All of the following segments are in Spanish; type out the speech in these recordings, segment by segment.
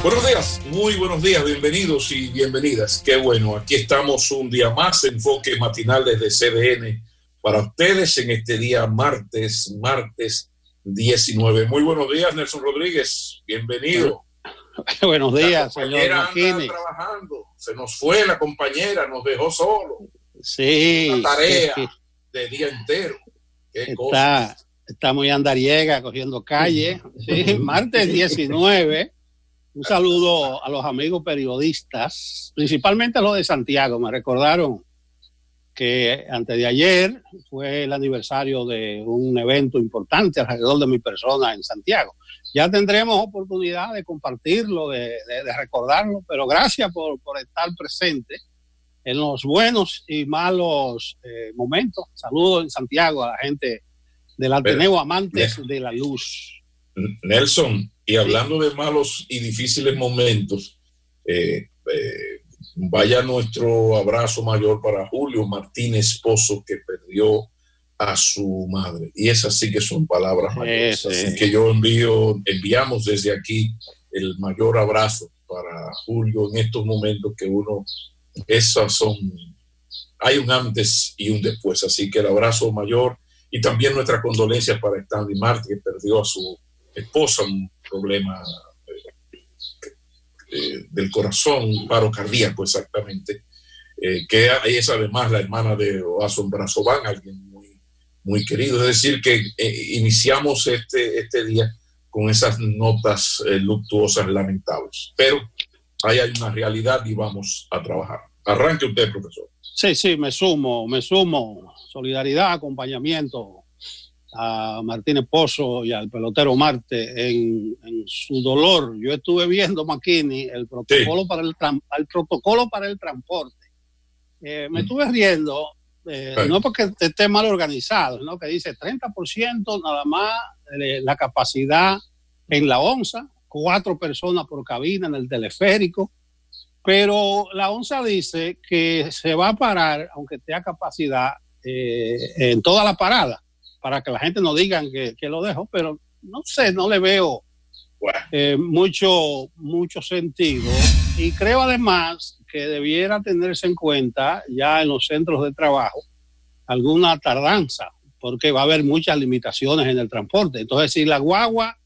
Buenos días, muy buenos días, bienvenidos y bienvenidas. Qué bueno, aquí estamos un día más, enfoque matinal desde CDN para ustedes en este día martes 19. Muy buenos días, Nelson Rodríguez, bienvenido. Buenos días, señor Maquini. Trabajando, se nos fue la compañera, nos dejó solo. Sí. Una tarea de día entero. Qué cosa. Está muy andariega, cogiendo calle. Sí, martes 19. Un saludo a los amigos periodistas, principalmente a los de Santiago. Me recordaron que antes de ayer fue el aniversario de un evento importante alrededor de mi persona en Santiago. Ya tendremos oportunidad de compartirlo, de recordarlo, pero gracias por estar presente en los buenos y malos momentos. Saludos en Santiago a la gente del Ateneo Amantes de la Luz. Nelson, y hablando de malos y difíciles momentos, vaya nuestro abrazo mayor para Julio Martínez Pozo, que perdió a su madre. Y esas sí que son palabras mayores. Así que enviamos desde aquí el mayor abrazo para Julio en estos momentos que hay un antes y un después. Así que el abrazo mayor y también nuestras condolencias para Stanley Marte, que perdió a su esposa, un problema del corazón, un paro cardíaco exactamente, que es además la hermana de Oason Brazovan, alguien muy, muy querido. Es decir, que iniciamos este día con esas notas luctuosas, lamentables. Pero ahí hay una realidad y vamos a trabajar. Arranque usted, profesor. Sí, me sumo. Solidaridad, acompañamiento a Martínez Pozo y al pelotero Marte en su dolor. Yo estuve viendo, Maquini, el protocolo, sí, para el transporte. Me estuve riendo, no porque esté mal organizado, sino que dice 30% nada más la capacidad en la ONSA, 4 personas por cabina en el teleférico, pero la ONSA dice que se va a parar, aunque tenga capacidad, en toda la parada, para que la gente no digan que lo dejo, pero no sé, no le veo mucho sentido. Y creo además que debiera tenerse en cuenta ya en los centros de trabajo alguna tardanza, porque va a haber muchas limitaciones en el transporte. Entonces, si la guagua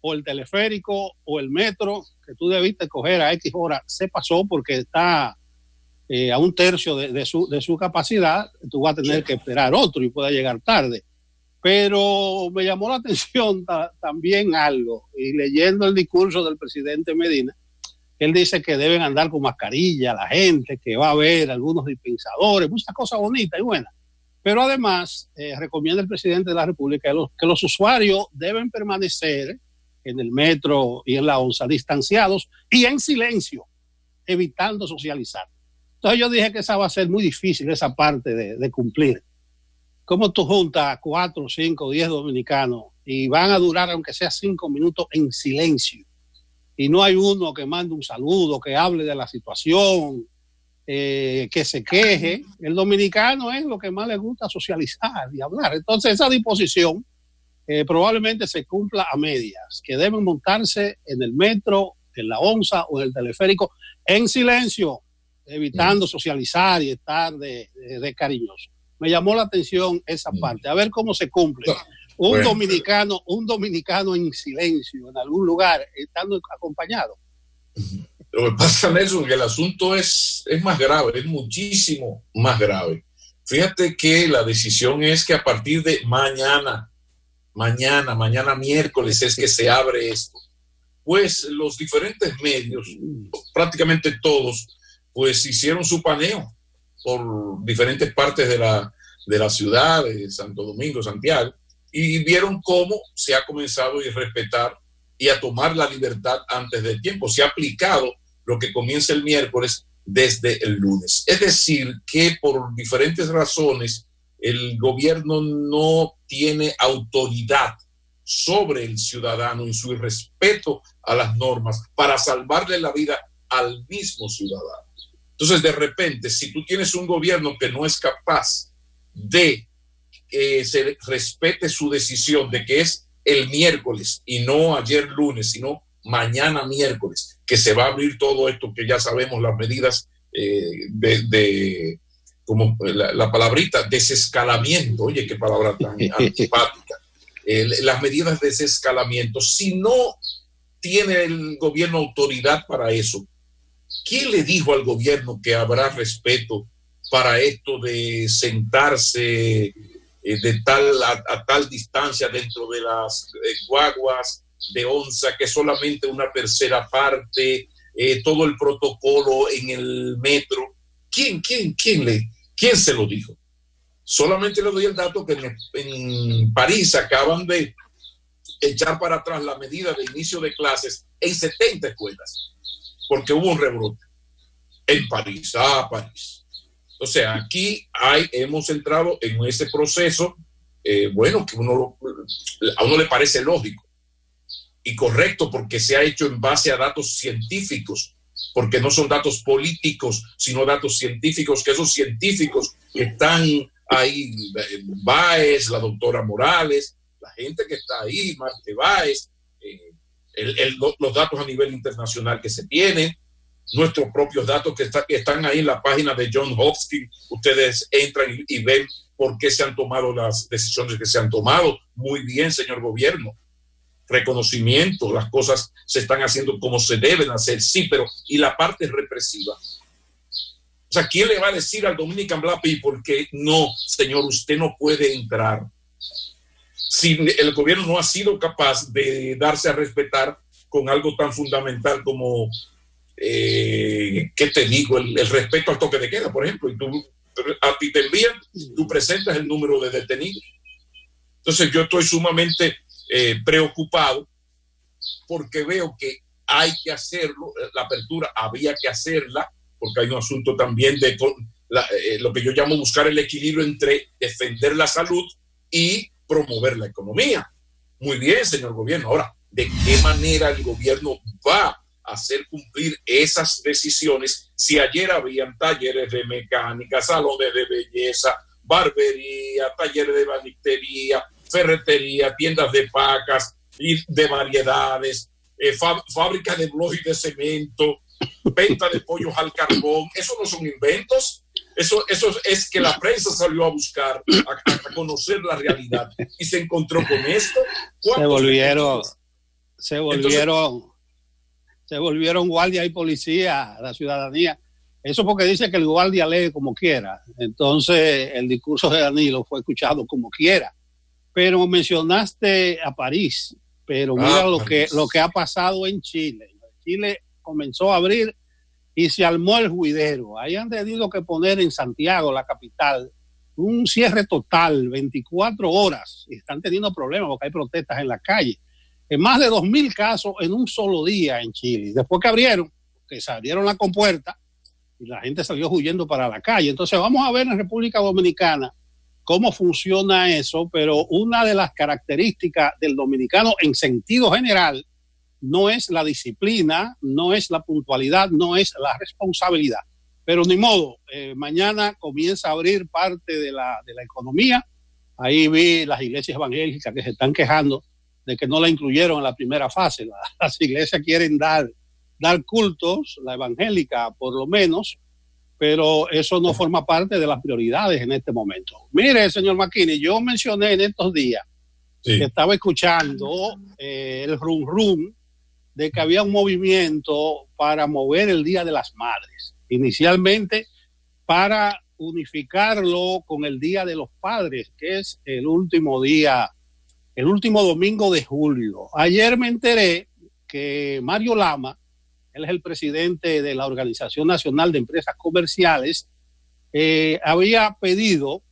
o el teleférico o el metro que tú debiste coger a X hora se pasó porque está a un tercio de su capacidad, tú vas a tener que esperar otro y puede llegar tarde. Pero me llamó la atención también algo, y leyendo el discurso del presidente Medina, él dice que deben andar con mascarilla la gente, que va a haber algunos dispensadores, muchas cosas bonitas y buenas. Pero además recomienda el presidente de la República que los usuarios deben permanecer en el metro y en la ONSA distanciados y en silencio, evitando socializar. Entonces yo dije que esa va a ser muy difícil, esa parte de cumplir. ¿Cómo tú juntas 4, 5, 10 dominicanos y van a durar aunque sea 5 minutos en silencio? Y no hay uno que mande un saludo, que hable de la situación, que se queje. El dominicano es lo que más le gusta, socializar y hablar. Entonces esa disposición probablemente se cumpla a medias, que deben montarse en el metro, en la ONSA o en el teleférico en silencio, evitando socializar y estar de cariñoso. Me llamó la atención esa parte, a ver cómo se cumple. Un dominicano en silencio en algún lugar, estando acompañado. Lo que pasa, Nelson, que el asunto es más grave, es muchísimo más grave. Fíjate que la decisión es que a partir de mañana miércoles es que se abre esto. Pues los diferentes medios, prácticamente todos, pues hicieron su paneo por diferentes partes de la ciudad de Santo Domingo, Santiago, y vieron cómo se ha comenzado a respetar y a tomar la libertad antes del tiempo. Se ha aplicado lo que comienza el miércoles desde el lunes. Es decir, que por diferentes razones el gobierno no tiene autoridad sobre el ciudadano en su respeto a las normas para salvarle la vida al mismo ciudadano. Entonces, de repente, si tú tienes un gobierno que no es capaz de que se respete su decisión de que es el miércoles y no ayer lunes, sino mañana miércoles, que se va a abrir todo esto, que ya sabemos las medidas como la palabrita, desescalamiento, oye, qué palabra tan antipática, las medidas de desescalamiento. Si no tiene el gobierno autoridad para eso, ¿quién le dijo al gobierno que habrá respeto para esto de sentarse de a tal distancia dentro de las guaguas de onza, que solamente una tercera parte, todo el protocolo en el metro? ¿Quién se lo dijo? Solamente le doy el dato que en París acaban de echar para atrás la medida de inicio de clases en 70 escuelas, porque hubo un rebrote en París. París. O sea, aquí hemos entrado en ese proceso, bueno, que a uno le parece lógico y correcto, porque se ha hecho en base a datos científicos, porque no son datos políticos, sino datos científicos, que esos científicos que están ahí, Báez, la doctora Morales, la gente que está ahí, Marte Báez, los datos a nivel internacional que se tienen, nuestros propios datos que están ahí en la página de John Hopkins. Ustedes entran y ven por qué se han tomado las decisiones que se han tomado. Muy bien, señor gobierno. Reconocimiento, las cosas se están haciendo como se deben hacer, sí, pero ¿y la parte represiva? O sea, ¿quién le va a decir al Dominican Black People que no, señor, usted no puede entrar? Si el gobierno no ha sido capaz de darse a respetar con algo tan fundamental como, ¿qué te digo? El respeto al toque de queda, por ejemplo, y a ti te envían, tú presentas el número de detenidos. Entonces yo estoy sumamente preocupado, porque veo que hay que hacerlo. La apertura había que hacerla, porque hay un asunto también de lo que yo llamo buscar el equilibrio entre defender la salud y promover la economía. Muy bien, señor gobierno. Ahora, ¿de qué manera el gobierno va a hacer cumplir esas decisiones si ayer habían talleres de mecánica, salones de belleza, barbería, talleres de banistería, ferretería, tiendas de pacas y de variedades, fábricas de blog y de cemento, venta de pollos al carbón? Eso no son inventos. Eso es que la prensa salió a buscar, a conocer la realidad y se encontró con esto. Se volvieron guardia y policía a la ciudadanía. Eso porque dice que el guardia lee como quiera. Entonces el discurso de Danilo fue escuchado como quiera. Pero mencionaste a París, pero mira lo que ha pasado en Chile. Chile comenzó a abrir y se armó el juidero. Ahí han tenido que poner en Santiago, la capital, un cierre total, 24 horas. Y están teniendo problemas porque hay protestas en la calle. En más de 2,000 casos en un solo día en Chile. Después que abrieron, que se abrieron la compuerta y la gente salió huyendo para la calle. Entonces vamos a ver en República Dominicana cómo funciona eso, pero una de las características del dominicano en sentido general no es la disciplina, no es la puntualidad, no es la responsabilidad. Pero ni modo, mañana comienza a abrir parte de la economía. Ahí vi las iglesias evangélicas que se están quejando de que no la incluyeron en la primera fase. Las iglesias quieren dar cultos, la evangélica por lo menos, pero eso no forma parte de las prioridades en este momento. Mire, señor Macchini, yo mencioné en estos días que estaba escuchando el rum rum de que había un movimiento para mover el Día de las Madres, inicialmente para unificarlo con el Día de los Padres, que es el último domingo de julio. Ayer me enteré que Mario Lama, él es el presidente de la Organización Nacional de Empresas Comerciales, había pedido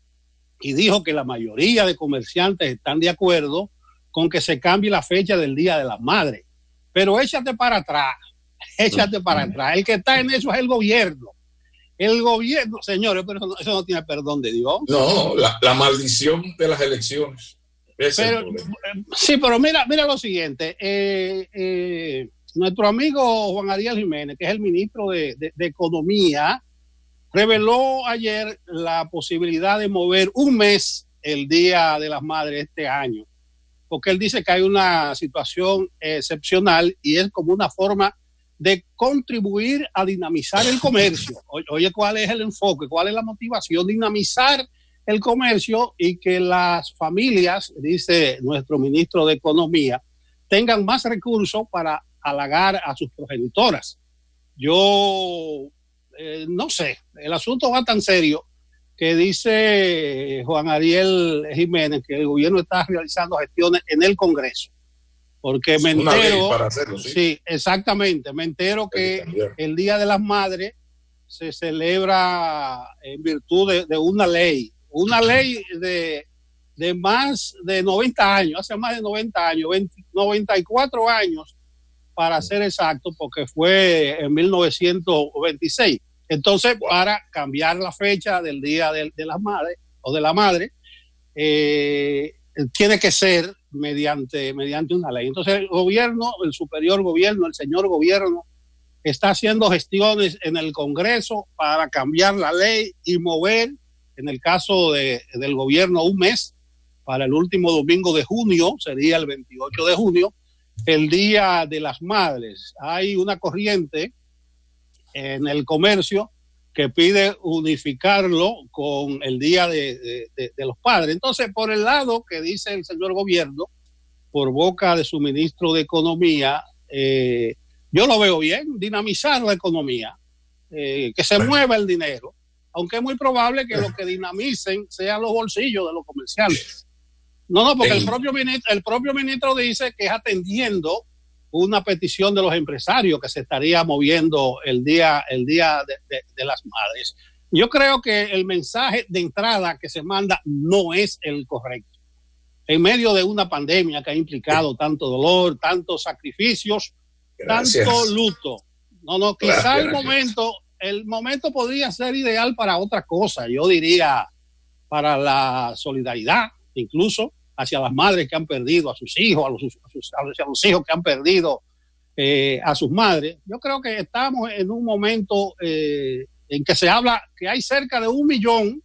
y dijo que la mayoría de comerciantes están de acuerdo con que se cambie la fecha del Día de la Madre. Pero échate para atrás. El que está en eso es el gobierno. El gobierno, señores, pero eso no tiene perdón de Dios. No, la maldición de las elecciones. Pero mira lo siguiente. Nuestro amigo Juan Ariel Jiménez, que es el ministro de Economía, reveló ayer la posibilidad de mover un mes el Día de las Madres este año, porque él dice que hay una situación excepcional y es como una forma de contribuir a dinamizar el comercio. Oye, ¿cuál es el enfoque? ¿Cuál es la motivación? Dinamizar el comercio y que las familias, dice nuestro ministro de Economía, tengan más recursos para halagar a sus progenitoras. Yo no sé, el asunto va tan serio que dice Juan Ariel Jiménez que el gobierno está realizando gestiones en el Congreso. Porque me entero, para hacerlo, ¿sí? Sí, exactamente, me entero que el Día de las Madres se celebra en virtud de una ley de más de 90 años, hace más de 90 años, 94 años para ser exacto, porque fue en 1926. Entonces, para cambiar la fecha del Día de las Madres o de la Madre, tiene que ser mediante una ley. Entonces el gobierno, el superior gobierno, el señor gobierno está haciendo gestiones en el Congreso para cambiar la ley y mover, en el caso del gobierno, un mes para el último domingo de junio, sería el 28 de junio, el Día de las Madres. Hay una corriente en el comercio que pide unificarlo con el Día de los Padres. Entonces, por el lado que dice el señor gobierno, por boca de su ministro de Economía, yo lo veo bien, dinamizar la economía, que se mueva el dinero, aunque es muy probable que lo que dinamicen sean los bolsillos de los comerciantes. No, porque el propio ministro dice que es atendiendo una petición de los empresarios que se estaría moviendo el día de las madres. Yo creo que el mensaje de entrada que se manda no es el correcto. En medio de una pandemia que ha implicado tanto dolor, tantos sacrificios, tanto luto. Quizá el momento podría ser ideal para otra cosa. Yo diría para la solidaridad, incluso hacia las madres que han perdido a sus hijos, a los hijos que han perdido a sus madres. Yo creo que estamos en un momento en que se habla que hay cerca de 1 millón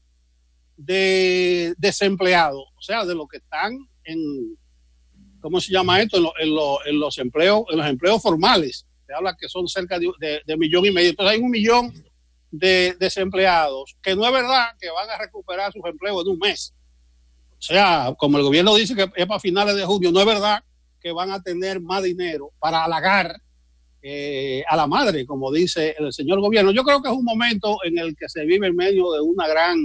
de desempleados, o sea, de los que están en, ¿cómo se llama esto? En los empleos formales. Se habla que son cerca de 1,5 millones. Entonces hay 1 millón de desempleados, que no es verdad que van a recuperar sus empleos en un mes. O sea, como el gobierno dice que es para finales de junio, no es verdad que van a tener más dinero para halagar a la madre, como dice el señor gobierno. Yo creo que es un momento en el que se vive en medio de una gran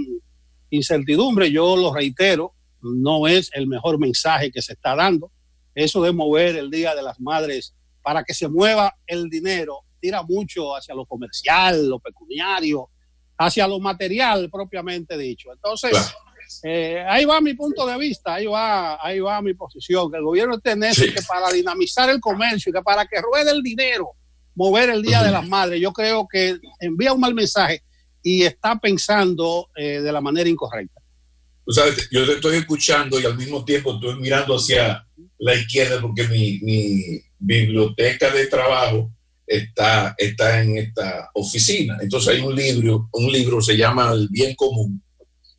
incertidumbre. Yo lo reitero, no es el mejor mensaje que se está dando. Eso de mover el Día de las Madres para que se mueva el dinero tira mucho hacia lo comercial, lo pecuniario, hacia lo material propiamente dicho. Entonces, claro. Ahí va mi punto de vista, ahí va mi posición, que el gobierno tiene que para dinamizar el comercio y que para que ruede el dinero, mover el Día de las Madres. Yo creo que envía un mal mensaje y está pensando de la manera incorrecta. Tú sabes, yo te estoy escuchando y al mismo tiempo estoy mirando hacia la izquierda porque mi biblioteca de trabajo está en esta oficina. Entonces hay un libro se llama El Bien Común,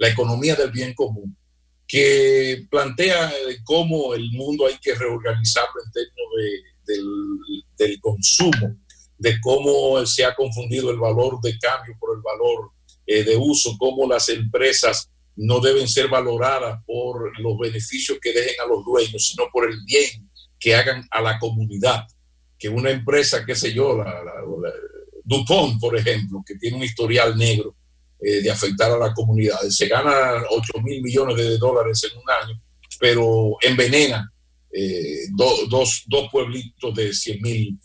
la economía del bien común, que plantea cómo el mundo hay que reorganizarlo en términos del consumo, de cómo se ha confundido el valor de cambio por el valor de uso, cómo las empresas no deben ser valoradas por los beneficios que dejen a los dueños, sino por el bien que hagan a la comunidad. Que una empresa, qué sé yo, la DuPont, por ejemplo, que tiene un historial negro, de afectar a la comunidad. Se gana $8,000 millones en un año, pero envenena dos pueblitos de 100,000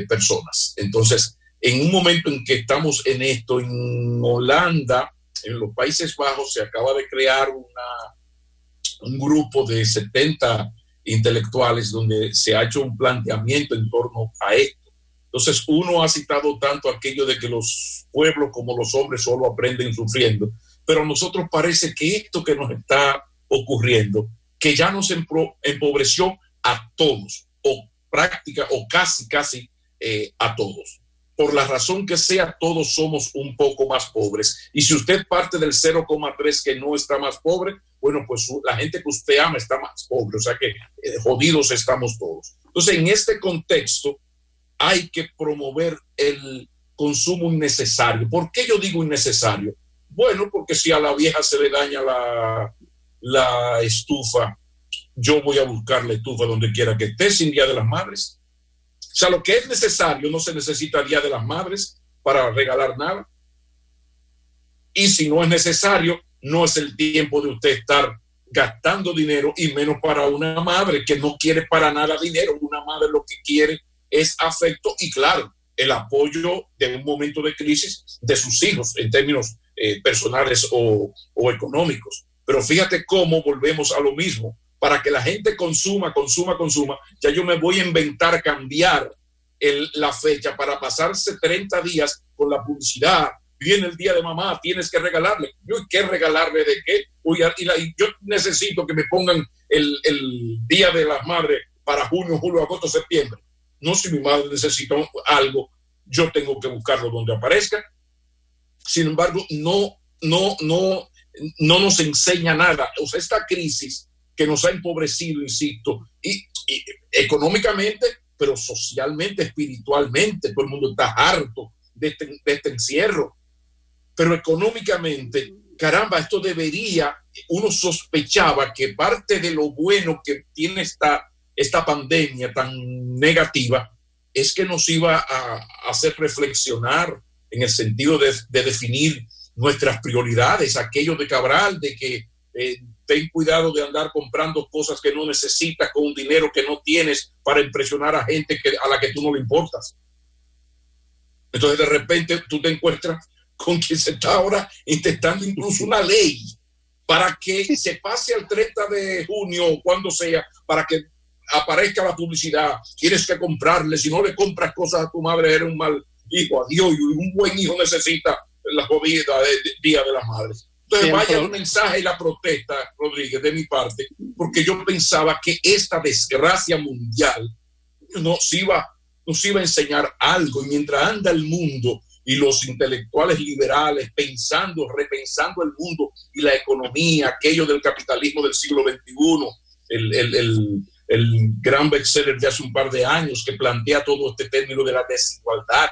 personas. Entonces, en un momento en que estamos en esto, en Holanda, en los Países Bajos, se acaba de crear un grupo de 70 intelectuales donde se ha hecho un planteamiento en torno a esto. Entonces, uno ha citado tanto aquello de que los pueblos como los hombres solo aprenden sufriendo, pero a nosotros parece que esto que nos está ocurriendo, que ya nos empobreció a todos, o casi a todos. Por la razón que sea, todos somos un poco más pobres. Y si usted parte del 0,3 que no está más pobre, bueno, pues la gente que usted ama está más pobre. O sea que jodidos estamos todos. Entonces, en este contexto, hay que promover el consumo innecesario. ¿Por qué yo digo innecesario? Bueno, porque si a la vieja se le daña la estufa, yo voy a buscar la estufa donde quiera que esté sin Día de las Madres. O sea, lo que es necesario no se necesita Día de las Madres para regalar nada. Y si no es necesario, no es el tiempo de usted estar gastando dinero, y menos para una madre que no quiere para nada dinero. Una madre lo que quiere es afecto y, claro, el apoyo de un momento de crisis de sus hijos en términos personales o económicos. Pero fíjate cómo volvemos a lo mismo. Para que la gente consuma, ya yo me voy a inventar cambiar la fecha para pasarse 30 días con la publicidad. Viene el día de mamá, tienes que regalarle. ¿Yo qué regalarle de qué? Yo necesito que me pongan el Día de las Madres para junio, julio, agosto, septiembre. No, si mi madre necesita algo, yo tengo que buscarlo donde aparezca. Sin embargo, no nos enseña nada. O sea, esta crisis que nos ha empobrecido, insisto, y económicamente, pero socialmente, espiritualmente, todo el mundo está harto de este encierro. Pero económicamente, caramba, esto debería, uno sospechaba que parte de lo bueno que tiene esta pandemia tan negativa es que nos iba a hacer reflexionar en el sentido de definir nuestras prioridades, aquello de Cabral, de que ten cuidado de andar comprando cosas que no necesitas con un dinero que no tienes para impresionar a gente a la que tú no le importas. Entonces de repente tú te encuentras con que se está ahora intentando incluso una ley para que se pase al 30 de junio o cuando sea, para que aparezca la publicidad. Tienes que comprarle, si no le compras cosas a tu madre, eres un mal hijo. Adiós, y un buen hijo necesita la jodida de Día de las Madres. Entonces vaya el mensaje y la protesta, Rodríguez, de mi parte, porque yo pensaba que esta desgracia mundial nos iba a enseñar algo, y mientras anda el mundo y los intelectuales liberales repensando el mundo y la economía, aquello del capitalismo del siglo XXI, el gran bestseller de hace un par de años que plantea todo este término de la desigualdad,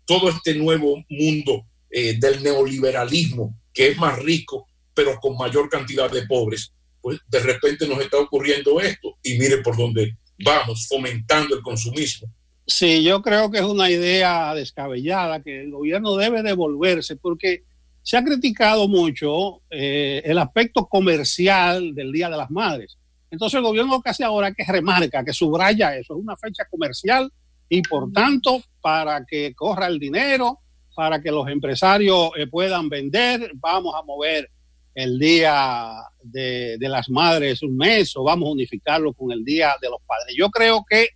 todo este nuevo mundo del neoliberalismo que es más rico pero con mayor cantidad de pobres, pues de repente nos está ocurriendo esto, y mire por dónde vamos, fomentando el consumismo. Sí, yo creo que es una idea descabellada, que el gobierno debe devolverse, porque se ha criticado mucho el aspecto comercial del Día de las Madres. Entonces el gobierno lo que hace ahora es que remarca, que subraya eso, es una fecha comercial y por tanto para que corra el dinero, para que los empresarios puedan vender, vamos a mover el Día de las Madres un mes o vamos a unificarlo con el Día de los Padres. Yo creo que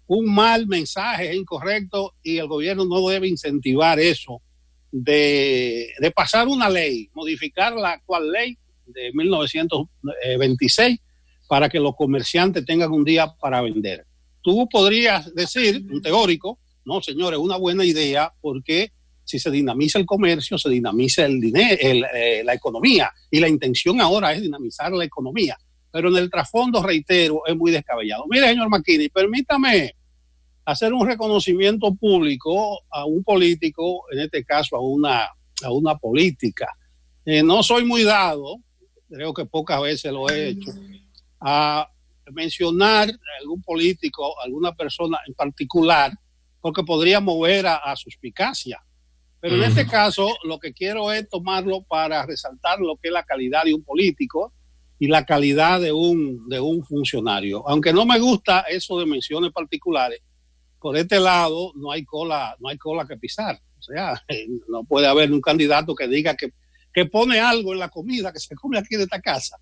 un mal mensaje es incorrecto y el gobierno no debe incentivar eso de pasar una ley, modificar la actual ley de 1926 para que los comerciantes tengan un día para vender. Tú podrías decir, un teórico, no señores, una buena idea, porque si se dinamiza el comercio, se dinamiza el dinero, la economía, y la intención ahora es dinamizar la economía. Pero en el trasfondo, reitero, es muy descabellado. Mire, señor McKinney, permítame hacer un reconocimiento público a un político, en este caso a una política. No soy muy dado, creo que pocas veces lo he hecho, a mencionar a algún político, a alguna persona en particular, porque podría mover a suspicacia. Pero en este caso, lo que quiero es tomarlo para resaltar lo que es la calidad de un político y la calidad de un funcionario. Aunque no me gusta eso de menciones particulares, por este lado no hay cola que pisar. O sea, no puede haber un candidato que diga que pone algo en la comida que se come aquí de esta casa.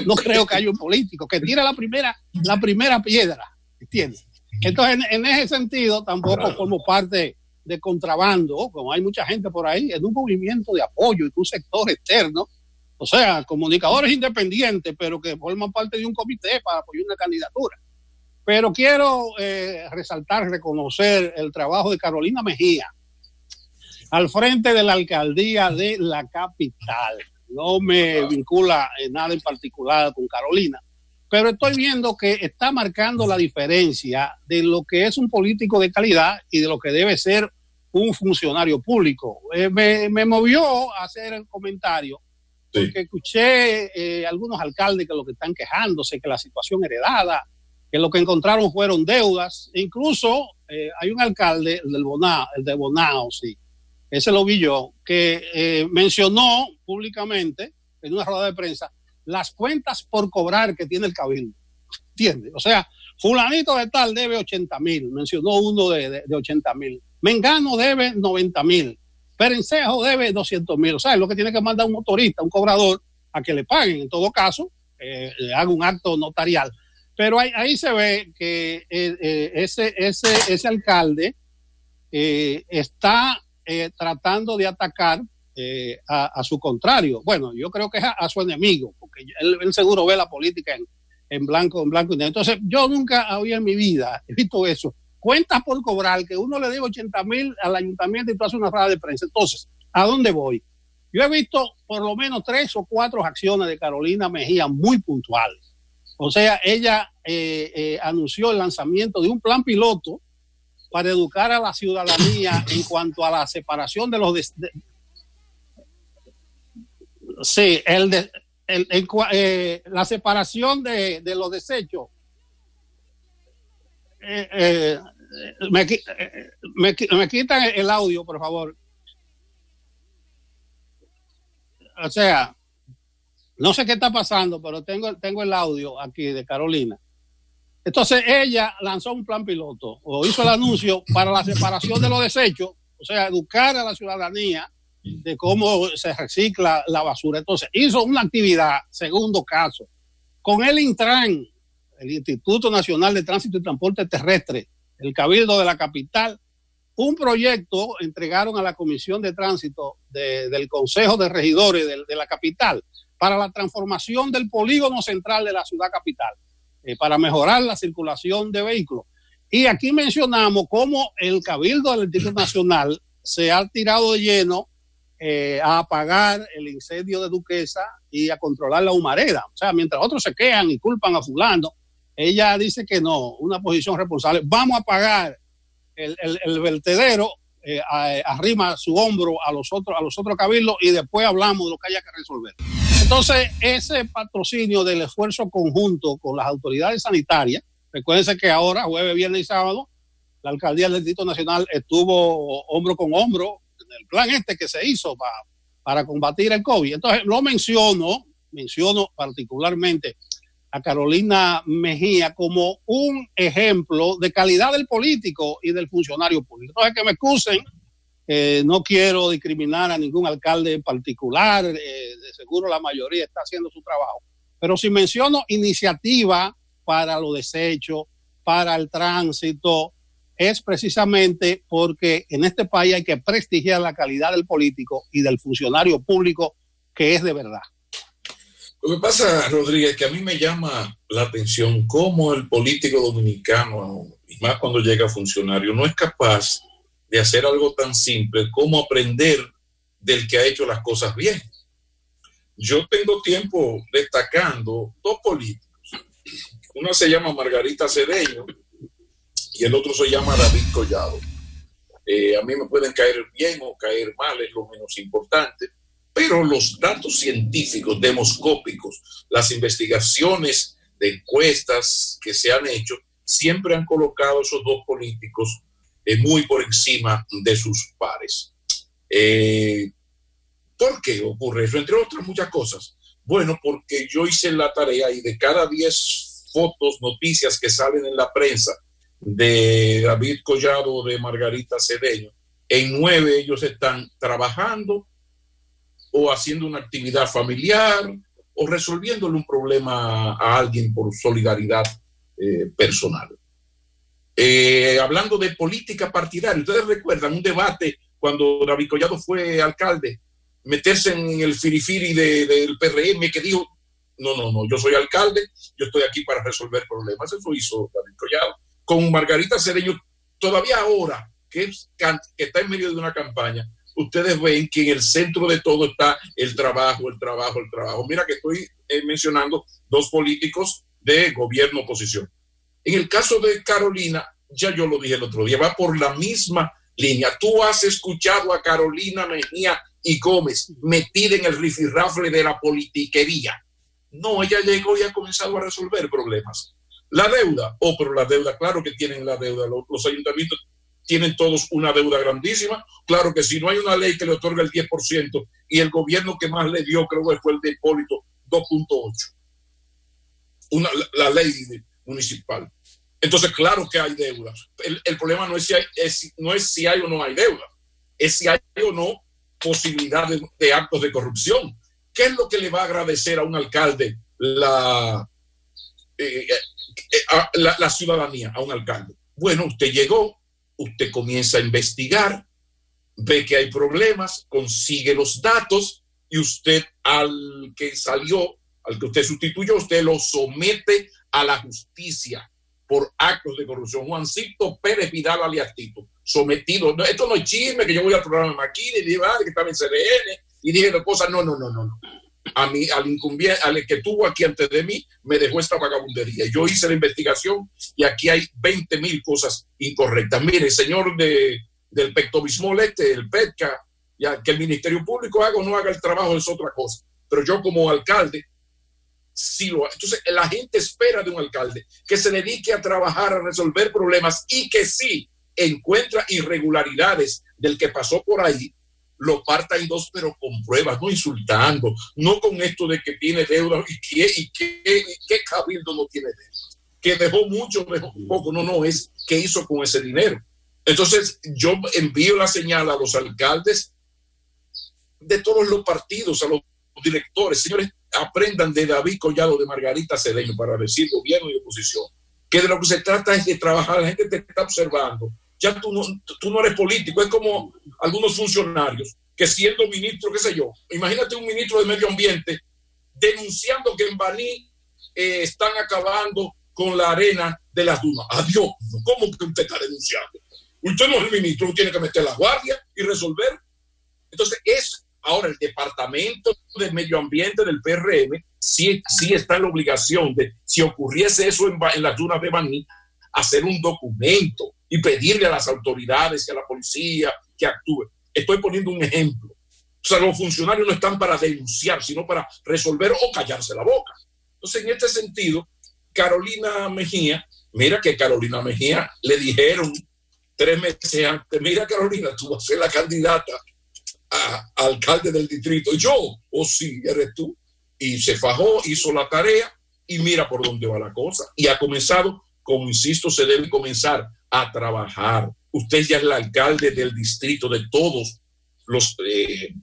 No creo que haya un político que tire la primera piedra, ¿entiendes? Entonces, en ese sentido, tampoco formo parte de contrabando, como hay mucha gente por ahí, en un movimiento de apoyo y un sector externo, o sea, comunicadores independientes, pero que forman parte de un comité para apoyar una candidatura. Pero quiero resaltar, reconocer el trabajo de Carolina Mejía al frente de la alcaldía de la capital. No me vincula nada en particular con Carolina, pero estoy viendo que está marcando la diferencia de lo que es un político de calidad y de lo que debe ser un funcionario público. Me movió a hacer el comentario porque escuché algunos alcaldes que lo que están quejándose, que la situación heredada, que lo que encontraron fueron deudas. Incluso hay un alcalde, el de Bonao, sí, ese lo vi yo, que mencionó públicamente en una rueda de prensa las cuentas por cobrar que tiene el cabildo. ¿Entiendes? O sea, fulanito de tal debe 80,000, mencionó uno de 80,000. Mengano debe 90,000. Perencejo debe 200,000. O sea, es lo que tiene que mandar un motorista, un cobrador, a que le paguen. En todo caso, le haga un acto notarial. Pero ahí se ve que ese alcalde está tratando de atacar a su contrario. Bueno, yo creo que es a su enemigo, porque él seguro ve la política en blanco y negro. Entonces, yo nunca había en mi vida visto eso. Cuentas por cobrar, que uno le debe 80,000 al ayuntamiento y tú haces una rueda de prensa. Entonces, ¿a dónde voy? Yo he visto por lo menos 3 o 4 acciones de Carolina Mejía muy puntuales. O sea, ella anunció el lanzamiento de un plan piloto para educar a la ciudadanía en cuanto a la separación de los la separación de los desechos. Me quitan el audio, por favor. O sea, no sé qué está pasando, pero tengo el audio aquí de Carolina. Entonces ella lanzó un plan piloto o hizo el anuncio para la separación de los desechos, o sea, educar a la ciudadanía de cómo se recicla la basura. Entonces hizo una actividad, segundo caso, con el Intran, el Instituto Nacional de Tránsito y Transporte Terrestre, el Cabildo de la capital, un proyecto entregaron a la Comisión de Tránsito del Consejo de Regidores de la capital para la transformación del polígono central de la ciudad capital, para mejorar la circulación de vehículos. Y aquí mencionamos cómo el Cabildo del Instituto Nacional se ha tirado de lleno a apagar el incendio de Duquesa y a controlar la humareda. O sea, mientras otros se quejan y culpan a fulano, ella dice que no, una posición responsable. Vamos a pagar el vertedero, arrima su hombro a los otros cabildos y después hablamos de lo que haya que resolver. Entonces, ese patrocinio del esfuerzo conjunto con las autoridades sanitarias, recuérdense que ahora, jueves, viernes y sábado, la alcaldía del Distrito Nacional estuvo hombro con hombro en el plan que se hizo para combatir el COVID. Entonces, lo menciono particularmente a Carolina Mejía como un ejemplo de calidad del político y del funcionario público. Entonces, que me excusen, no quiero discriminar a ningún alcalde en particular, de seguro la mayoría está haciendo su trabajo, pero si menciono iniciativa para los desechos, para el tránsito, es precisamente porque en este país hay que prestigiar la calidad del político y del funcionario público que es de verdad. Lo que pasa, Rodríguez, que a mí me llama la atención cómo el político dominicano, y más cuando llega funcionario, no es capaz de hacer algo tan simple como aprender del que ha hecho las cosas bien. Yo tengo tiempo destacando 2 políticos. Una se llama Margarita Cedeño y el otro se llama David Collado. A mí me pueden caer bien o caer mal, es lo menos importante, pero los datos científicos, demoscópicos, las investigaciones de encuestas que se han hecho, siempre han colocado a esos 2 políticos muy por encima de sus pares. ¿Por qué ocurre eso? Entre otras muchas cosas. Bueno, porque yo hice la tarea y de cada 10 fotos, noticias que salen en la prensa de David Collado o de Margarita Cedeño, en 9 ellos están trabajando o haciendo una actividad familiar o resolviéndole un problema a alguien por solidaridad personal. Hablando de política partidaria, ustedes recuerdan un debate cuando David Collado fue alcalde, meterse en el firifiri del PRM, que dijo, no, yo soy alcalde, yo estoy aquí para resolver problemas. Eso hizo David Collado. Con Margarita Cedeño, todavía ahora, que está en medio de una campaña, ustedes ven que en el centro de todo está el trabajo. Mira que estoy mencionando 2 políticos de gobierno-oposición. En el caso de Carolina, ya yo lo dije el otro día, va por la misma línea. Tú has escuchado a Carolina Mejía y Gómez metida en el rifirrafle de la politiquería. No, ella llegó y ha comenzado a resolver problemas. La deuda, pero la deuda, claro que tienen la deuda. Los ayuntamientos tienen todos una deuda grandísima. Claro que si no hay una ley que le otorga el 10% y el gobierno que más le dio, creo que fue el de Hipólito, 2.8. La ley municipal. Entonces, claro que hay deudas. El problema no es si hay o no hay deuda, es si hay o no posibilidad de actos de corrupción. ¿Qué es lo que le va a agradecer a un alcalde la ciudadanía, a un alcalde? Bueno, usted llegó, usted comienza a investigar, ve que hay problemas, consigue los datos y usted al que usted sustituyó, usted lo somete a la justicia por actos de corrupción. Juancito Pérez Vidal alias Tito, sometido. No, esto no es chisme, que yo voy al programa de Maquina y dije que estaba en CDN y dije cosas. No. A mí, al que tuvo aquí antes de mí, me dejó esta vagabundería. Yo hice la investigación y aquí hay 20,000 cosas incorrectas. Mire, señor del Pectobismol el PETCA, ya que el Ministerio Público haga o no haga el trabajo es otra cosa. Pero yo como alcalde, sí lo hago. Entonces, la gente espera de un alcalde que se dedique a trabajar, a resolver problemas y que sí encuentra irregularidades del que pasó por ahí, lo parta en dos, pero con pruebas, no insultando, no con esto de que tiene deuda y qué cabildo no tiene deuda, que dejó mucho, dejó poco, no, es qué hizo con ese dinero. Entonces, yo envío la señal a los alcaldes de todos los partidos, a los directores, señores, aprendan de David Collado, de Margarita Cedeño, para decir gobierno y oposición, que de lo que se trata es de trabajar, la gente te está observando. Ya tú no eres político, es como algunos funcionarios que siendo ministro, qué sé yo, imagínate un ministro de Medio Ambiente denunciando que en Baní están acabando con la arena de las dunas. Adiós, ¿cómo que usted está denunciando? Usted no es el ministro, usted tiene que meter la guardia y resolver. Entonces ahora el Departamento de Medio Ambiente del PRM sí está en la obligación de, si ocurriese eso en las dunas de Baní, hacer un documento y pedirle a las autoridades y a la policía que actúe. Estoy poniendo un ejemplo. O sea, los funcionarios no están para denunciar, sino para resolver o callarse la boca. Entonces, en este sentido, Carolina Mejía, mira que Carolina Mejía le dijeron 3 meses antes, mira Carolina, tú vas a ser la candidata a alcalde del distrito. Y yo, sí, eres tú. Y se fajó, hizo la tarea y mira por dónde va la cosa. Y ha comenzado, como insisto, se debe comenzar a trabajar. Usted ya es el alcalde del distrito, de todos los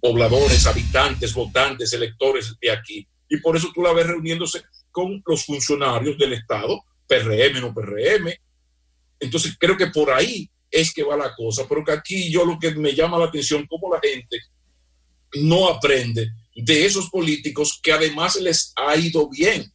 pobladores, habitantes, votantes, electores de aquí. Y por eso tú la ves reuniéndose con los funcionarios del Estado, PRM, no PRM. Entonces creo que por ahí es que va la cosa. Pero que aquí yo lo que me llama la atención, cómo la gente no aprende de esos políticos que además les ha ido bien.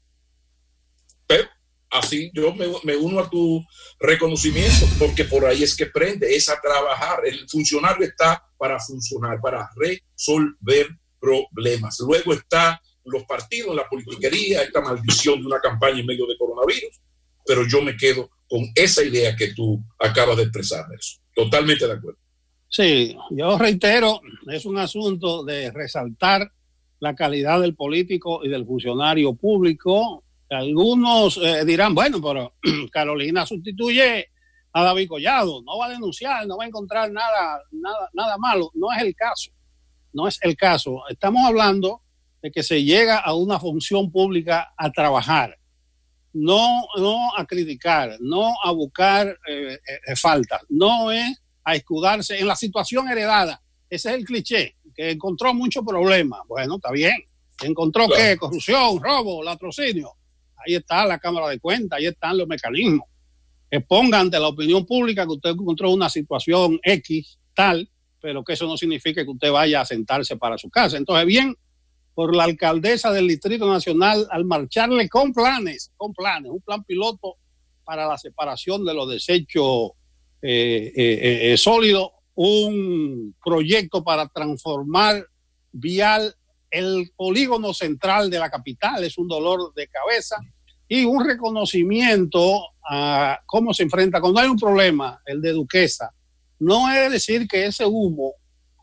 Pero así yo me uno a tu reconocimiento, porque por ahí es que prende, es a trabajar. El funcionario está para funcionar, para resolver problemas. Luego está los partidos, la politiquería, esta maldición de una campaña en medio de coronavirus, pero yo me quedo con esa idea que tú acabas de expresar, Nelson. Totalmente de acuerdo. Sí, yo reitero, es un asunto de resaltar la calidad del político y del funcionario público. Algunos dirán, bueno, pero Carolina sustituye a David Collado, no va a denunciar, no va a encontrar nada malo. No es el caso. Estamos hablando de que se llega a una función pública a trabajar, no a criticar, no a buscar faltas, no es a escudarse en la situación heredada. Ese es el cliché, que encontró muchos problemas. Bueno, está bien. ¿Encontró claro qué? Corrupción, robo, latrocinio. Ahí está la Cámara de Cuentas, ahí están los mecanismos. Exponga ante la opinión pública que usted encontró una situación X, tal, pero que eso no significa que usted vaya a sentarse para su casa. Entonces, bien, por la alcaldesa del Distrito Nacional, al marcharle con planes, un plan piloto para la separación de los desechos sólidos, un proyecto para transformar vial el polígono central de la capital. Es un dolor de cabeza. y un reconocimiento a cómo se enfrenta cuando hay un problema, el de Duquesa. No es decir que ese humo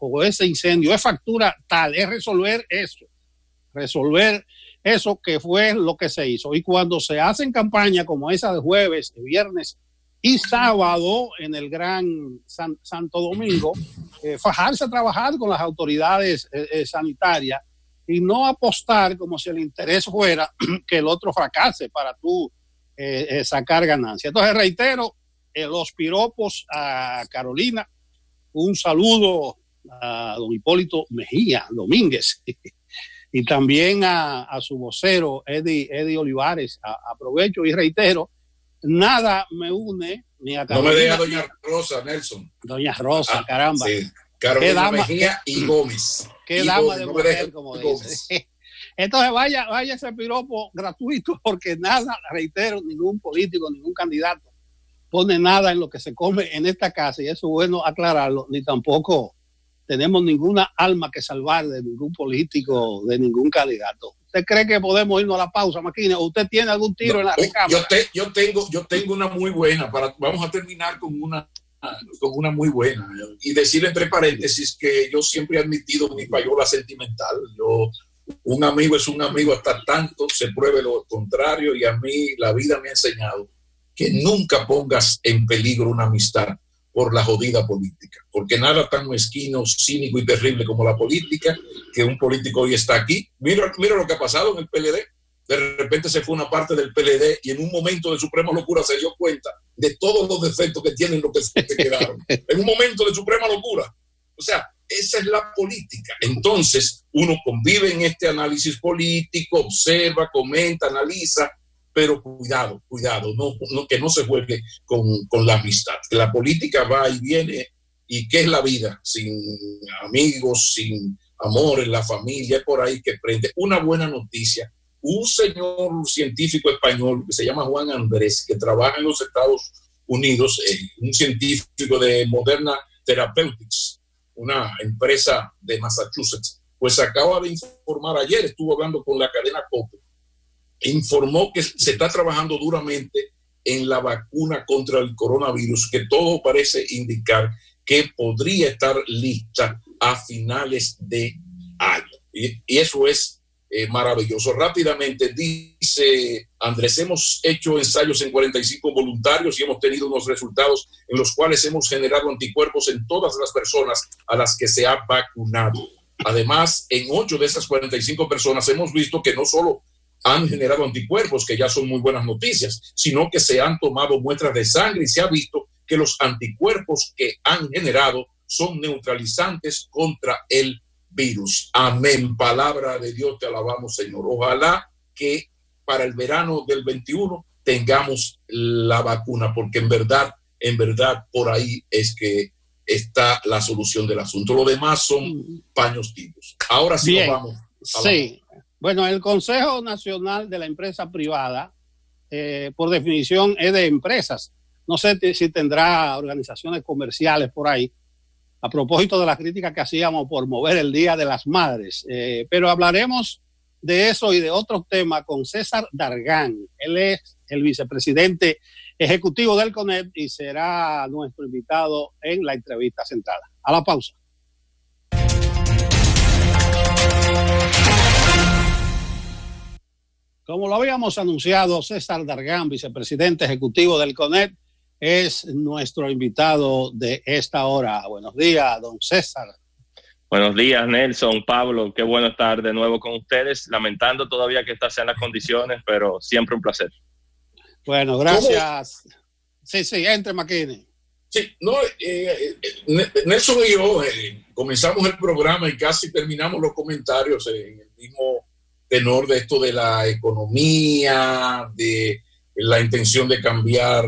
o ese incendio es factura tal, es resolver eso que fue lo que se hizo. Y cuando se hacen campañas como esa de jueves, de viernes y sábado en el Gran Santo Domingo, fajarse a trabajar con las autoridades sanitarias y no apostar como si el interés fuera que el otro fracase para tú sacar ganancia. Entonces reitero los piropos a Carolina, un saludo a don Hipólito Mejía Domínguez y también a su vocero Eddie Olivares. Aprovecho y reitero, nada me une ni a Carolina. No me deja doña Rosa, Nelson. Doña Rosa, caramba. Sí. Carolina Mejía y Gómez. Qué dama de mujer, como dice. Entonces vaya ese piropo gratuito, porque nada, reitero, ningún político, ningún candidato pone nada en lo que se come en esta casa, y eso es bueno aclararlo, ni tampoco tenemos ninguna alma que salvar de ningún político, de ningún candidato. ¿Usted cree que podemos irnos a la pausa, Maquina? ¿O usted tiene algún tiro en la recámara? Yo tengo una muy buena, vamos a terminar con una muy buena, y decir entre paréntesis que yo siempre he admitido mi payola sentimental. Un amigo es un amigo hasta tanto se pruebe lo contrario, y a mí la vida me ha enseñado que nunca pongas en peligro una amistad por la jodida política, porque nada tan mezquino, cínico y terrible como la política, que un político hoy está aquí. Mira lo que ha pasado en el PLD. De repente se fue una parte del PLD y en un momento de suprema locura se dio cuenta de todos los defectos que tienen los que se quedaron. En un momento de suprema locura. O sea, esa es la política. Entonces, uno convive en este análisis político, observa, comenta, analiza, pero cuidado, que no se juegue con la amistad. Que la política va y viene, y ¿qué es la vida? Sin amigos, sin amor en la familia, es por ahí que prende. Una buena noticia. Un señor científico español que se llama Juan Andrés, que trabaja en los Estados Unidos, un científico de Moderna Therapeutics, una empresa de Massachusetts, pues acaba de informar ayer, estuvo hablando con la cadena COPE, informó que se está trabajando duramente en la vacuna contra el coronavirus, que todo parece indicar que podría estar lista a finales de año. Y eso es maravilloso. Rápidamente, dice Andrés, hemos hecho ensayos en 45 voluntarios y hemos tenido unos resultados en los cuales hemos generado anticuerpos en todas las personas a las que se ha vacunado. Además, en 8 de esas 45 personas hemos visto que no solo han generado anticuerpos, que ya son muy buenas noticias, sino que se han tomado muestras de sangre y se ha visto que los anticuerpos que han generado son neutralizantes contra el virus. Amén. Palabra de Dios, te alabamos, Señor. Ojalá que para el verano del 21 tengamos la vacuna, porque en verdad, por ahí es que está la solución del asunto. Lo demás son paños tibios. Ahora sí nos vamos. Sí. Bueno, el Consejo Nacional de la Empresa Privada, por definición, es de empresas. No sé si tendrá organizaciones comerciales por ahí, a propósito de la crítica que hacíamos por mover el Día de las Madres. Pero hablaremos de eso y de otros temas con César Dargán. Él es el vicepresidente ejecutivo del CONEP y será nuestro invitado en la entrevista centrada. A la pausa. Como lo habíamos anunciado, César Dargán, vicepresidente ejecutivo del CONEP, es nuestro invitado de esta hora. Buenos días, don César. Buenos días, Nelson, Pablo. Qué bueno estar de nuevo con ustedes. Lamentando todavía que estas sean las condiciones, pero siempre un placer. Bueno, gracias. ¿Cómo? Sí, entre, Maquini. Sí, Nelson y yo comenzamos el programa y casi terminamos los comentarios en el mismo tenor de esto de la economía, de la intención de cambiar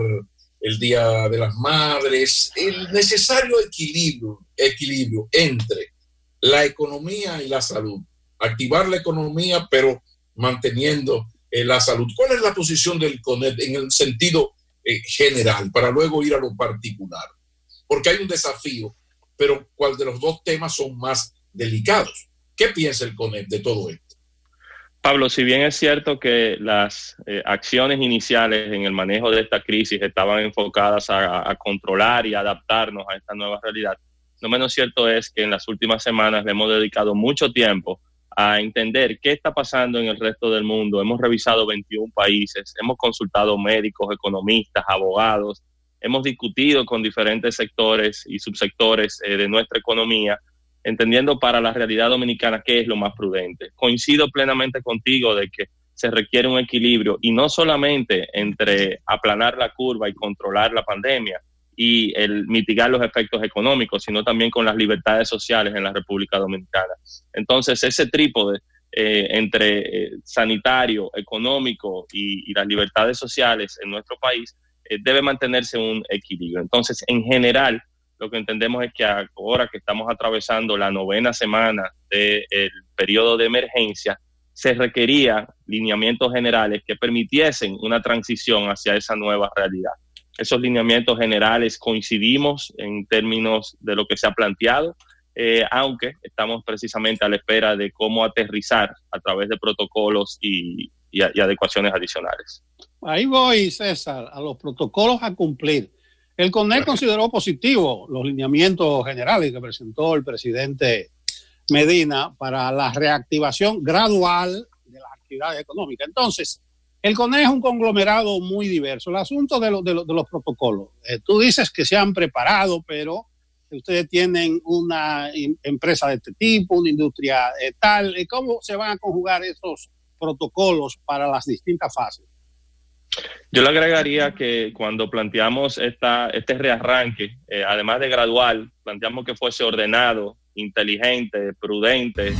el Día de las Madres, el necesario equilibrio entre la economía y la salud. Activar la economía, pero manteniendo la salud. ¿Cuál es la posición del CONEP en el sentido general, para luego ir a lo particular? Porque hay un desafío, pero ¿cuál de los dos temas son más delicados? ¿Qué piensa el CONEP de todo esto? Pablo, si bien es cierto que las acciones iniciales en el manejo de esta crisis estaban enfocadas a controlar y adaptarnos a esta nueva realidad, no menos cierto es que en las últimas semanas le hemos dedicado mucho tiempo a entender qué está pasando en el resto del mundo. Hemos revisado 21 países, hemos consultado médicos, economistas, abogados, hemos discutido con diferentes sectores y subsectores de nuestra economía, entendiendo para la realidad dominicana qué es lo más prudente. Coincido plenamente contigo de que se requiere un equilibrio, y no solamente entre aplanar la curva y controlar la pandemia y el mitigar los efectos económicos, sino también con las libertades sociales en la República Dominicana. Entonces, ese trípode entre sanitario, económico y las libertades sociales en nuestro país debe mantenerse un equilibrio. Entonces, en general, lo que entendemos es que ahora que estamos atravesando la 9ª semana del periodo de emergencia, se requería lineamientos generales que permitiesen una transición hacia esa nueva realidad. Esos lineamientos generales coincidimos en términos de lo que se ha planteado, aunque estamos precisamente a la espera de cómo aterrizar a través de protocolos y adecuaciones adicionales. Ahí voy, César, a los protocolos a cumplir. El CONEC consideró positivo los lineamientos generales que presentó el presidente Medina para la reactivación gradual de las actividades económicas. Entonces, el CONEC es un conglomerado muy diverso. El asunto de los protocolos. Tú dices que se han preparado, pero ustedes tienen una empresa de este tipo, una industria tal. ¿Cómo se van a conjugar esos protocolos para las distintas fases? Yo le agregaría que cuando planteamos este rearranque, además de gradual, planteamos que fuese ordenado, inteligente, prudente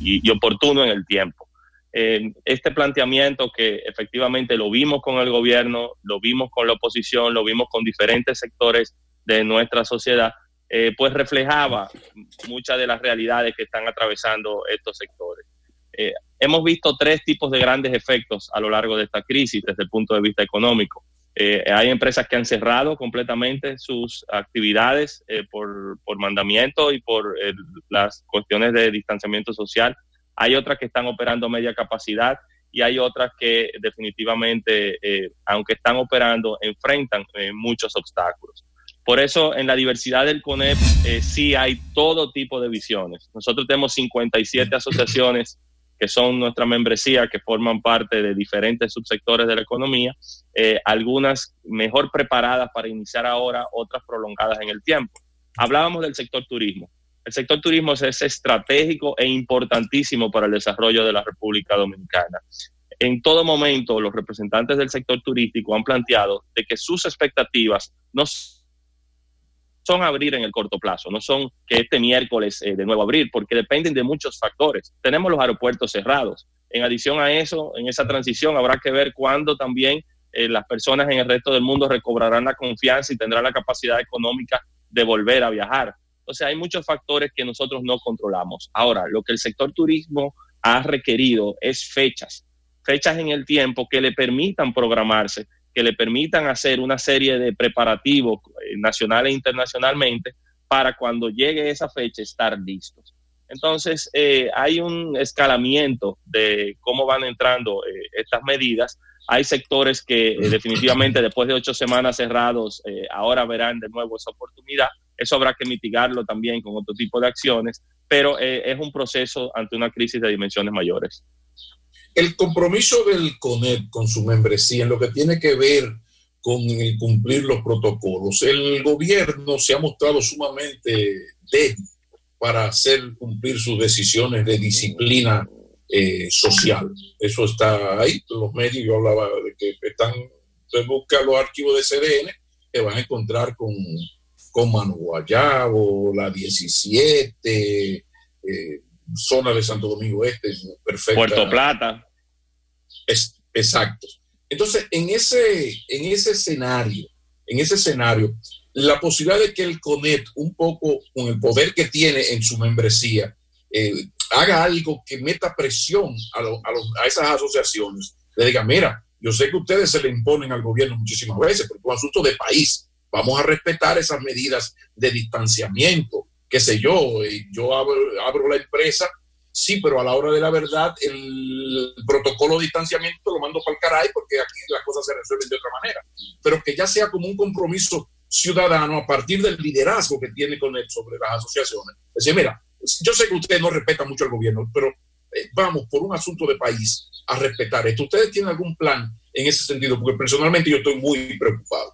y oportuno en el tiempo. Este planteamiento que efectivamente lo vimos con el gobierno, lo vimos con la oposición, lo vimos con diferentes sectores de nuestra sociedad, pues reflejaba muchas de las realidades que están atravesando estos sectores. Hemos visto 3 tipos de grandes efectos a lo largo de esta crisis desde el punto de vista económico. Hay empresas que han cerrado completamente sus actividades por mandamiento y por las cuestiones de distanciamiento social. Hay otras que están operando a media capacidad y hay otras que definitivamente, aunque están operando, enfrentan muchos obstáculos. Por eso, en la diversidad del CONEP sí hay todo tipo de visiones. Nosotros tenemos 57 asociaciones que son nuestra membresía, que forman parte de diferentes subsectores de la economía, algunas mejor preparadas para iniciar ahora, otras prolongadas en el tiempo. Hablábamos del sector turismo. El sector turismo es estratégico e importantísimo para el desarrollo de la República Dominicana. En todo momento, los representantes del sector turístico han planteado de que sus expectativas no son abrir en el corto plazo, no son que este miércoles de nuevo abrir, porque dependen de muchos factores. Tenemos los aeropuertos cerrados. En adición a eso, en esa transición habrá que ver cuándo también las personas en el resto del mundo recobrarán la confianza y tendrán la capacidad económica de volver a viajar. Entonces hay muchos factores que nosotros no controlamos. Ahora, lo que el sector turismo ha requerido es fechas en el tiempo que le permitan programarse, que le permitan hacer una serie de preparativos nacional e internacionalmente para cuando llegue esa fecha estar listos. Entonces, hay un escalamiento de cómo van entrando estas medidas. Hay sectores que definitivamente después de 8 semanas cerrados ahora verán de nuevo esa oportunidad. Eso habrá que mitigarlo también con otro tipo de acciones, pero es un proceso ante una crisis de dimensiones mayores. El compromiso del CONEP con su membresía en lo que tiene que ver con el cumplir los protocolos, el gobierno se ha mostrado sumamente débil para hacer cumplir sus decisiones de disciplina social. Eso está ahí. Los medios, yo hablaba de que usted busca los archivos de CDN, que van a encontrar con Mano Guayabo, la 17, zona de Santo Domingo Este, perfecta. Puerto Plata. Exacto. Entonces, en ese escenario, la posibilidad de que el CONEP, un poco con el poder que tiene en su membresía, haga algo que meta presión a esas asociaciones, le diga, mira, yo sé que ustedes se le imponen al gobierno muchísimas veces, pero es un asunto de país, vamos a respetar esas medidas de distanciamiento, qué sé yo abro la empresa Sí, pero a la hora de la verdad, el protocolo de distanciamiento lo mando para el caray porque aquí las cosas se resuelven de otra manera. Pero que ya sea como un compromiso ciudadano a partir del liderazgo que tiene con él sobre las asociaciones. Es decir, mira, yo sé que usted no respeta mucho al gobierno, pero vamos por un asunto de país a respetar esto. ¿Ustedes tienen algún plan en ese sentido? Porque personalmente yo estoy muy preocupado.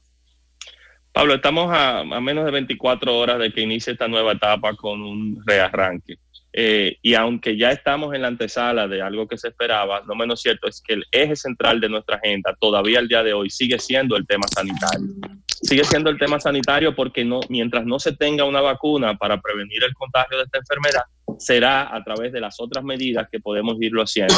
Pablo, estamos a menos de 24 horas de que inicie esta nueva etapa con un rearranque. Y aunque ya estamos en la antesala de algo que se esperaba, no menos cierto es que el eje central de nuestra agenda todavía al día de hoy sigue siendo el tema sanitario. Sigue siendo el tema sanitario porque mientras no se tenga una vacuna para prevenir el contagio de esta enfermedad, será a través de las otras medidas que podemos irlo haciendo.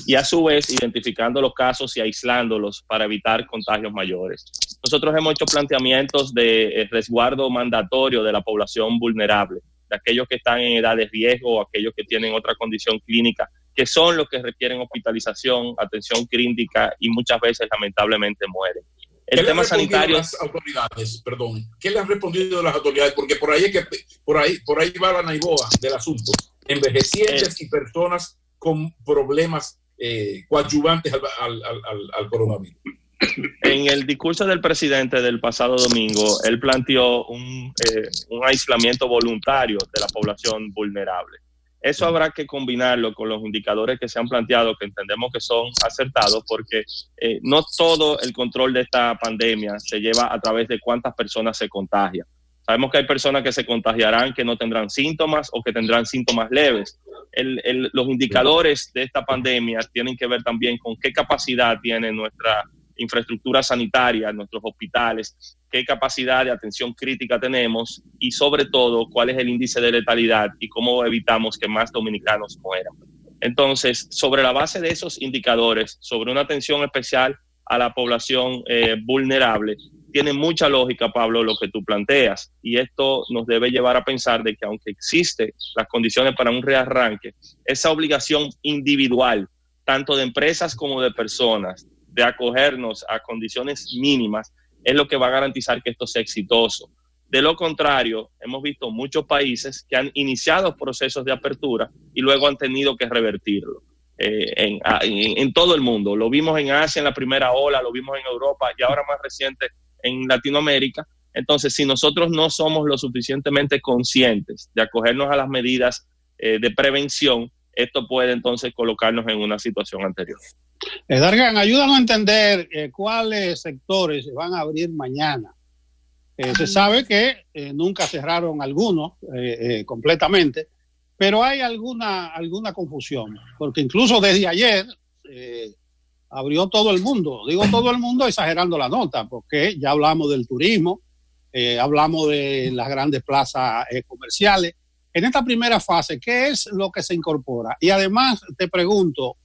Y a su vez identificando los casos y aislándolos para evitar contagios mayores. Nosotros hemos hecho planteamientos de resguardo mandatorio de la población vulnerable, de aquellos que están en edad de riesgo o aquellos que tienen otra condición clínica, que son los que requieren hospitalización, atención crítica y muchas veces lamentablemente mueren. El tema sanitario. Las autoridades, perdón, ¿qué le han respondido las autoridades? Porque por ahí va la naiboa del asunto. Envejecientes y personas con problemas coadyuvantes al coronavirus. En el discurso del presidente del pasado domingo, él planteó un aislamiento voluntario de la población vulnerable. Eso habrá que combinarlo con los indicadores que se han planteado, que entendemos que son acertados, porque no todo el control de esta pandemia se lleva a través de cuántas personas se contagian. Sabemos que hay personas que se contagiarán que no tendrán síntomas o que tendrán síntomas leves. Los indicadores de esta pandemia tienen que ver también con qué capacidad tiene nuestra infraestructura sanitaria, nuestros hospitales, qué capacidad de atención crítica tenemos y sobre todo cuál es el índice de letalidad y cómo evitamos que más dominicanos mueran. Entonces, sobre la base de esos indicadores, sobre una atención especial a la población vulnerable, tiene mucha lógica, Pablo, lo que tú planteas, y esto nos debe llevar a pensar de que aunque existen las condiciones para un rearranque, esa obligación individual, tanto de empresas como de personas, de acogernos a condiciones mínimas, es lo que va a garantizar que esto sea exitoso. De lo contrario, hemos visto muchos países que han iniciado procesos de apertura y luego han tenido que revertirlo. En todo el mundo. Lo vimos en Asia en la primera ola, lo vimos en Europa y ahora más reciente en Latinoamérica. Entonces, si nosotros no somos lo suficientemente conscientes de acogernos a las medidas de prevención, esto puede entonces colocarnos en una situación anterior. Dargan, ayúdanos a entender cuáles sectores se van a abrir mañana. Se sabe que nunca cerraron algunos completamente, pero hay alguna confusión, porque incluso desde ayer abrió todo el mundo. Digo todo el mundo exagerando la nota, porque ya hablamos del turismo, hablamos de las grandes plazas comerciales. En esta primera fase, ¿qué es lo que se incorpora? Y además te pregunto,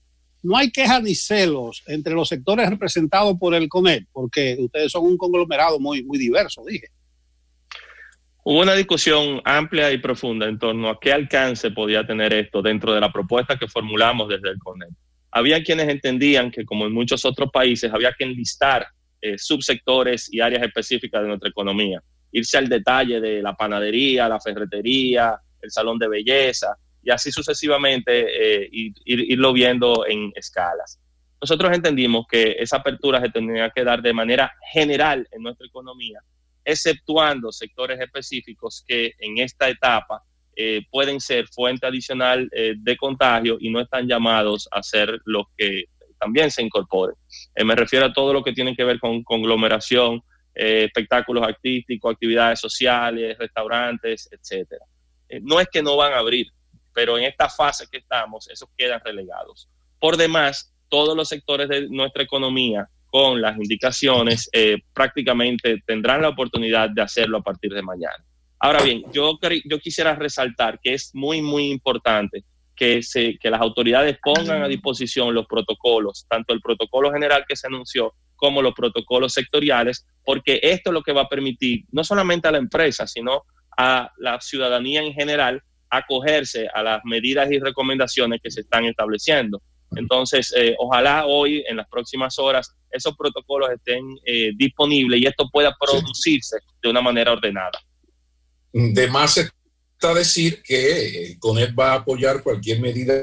¿no hay quejas ni celos entre los sectores representados por el CONEP? Porque ustedes son un conglomerado muy, muy diverso, dije. Hubo una discusión amplia y profunda en torno a qué alcance podía tener esto dentro de la propuesta que formulamos desde el CONEP. Había quienes entendían que, como en muchos otros países, había que enlistar subsectores y áreas específicas de nuestra economía, irse al detalle de la panadería, la ferretería, el salón de belleza, y así sucesivamente irlo viendo en escalas. Nosotros entendimos que esa apertura se tenía que dar de manera general en nuestra economía, exceptuando sectores específicos que en esta etapa pueden ser fuente adicional de contagio y no están llamados a ser los que también se incorporen. Me refiero a todo lo que tiene que ver con conglomeración, espectáculos artísticos, actividades sociales, restaurantes, etcétera. No es que no van a abrir, pero en esta fase que estamos, esos quedan relegados. Por demás, todos los sectores de nuestra economía, con las indicaciones, prácticamente tendrán la oportunidad de hacerlo a partir de mañana. Ahora bien, yo quisiera resaltar que es muy, muy importante que las autoridades pongan a disposición los protocolos, tanto el protocolo general que se anunció como los protocolos sectoriales, porque esto es lo que va a permitir no solamente a la empresa, sino a la ciudadanía en general acogerse a las medidas y recomendaciones que se están estableciendo. Entonces, ojalá hoy, en las próximas horas, esos protocolos estén disponibles y esto pueda producirse de una manera ordenada. De más decir que el CONET va a apoyar cualquier medida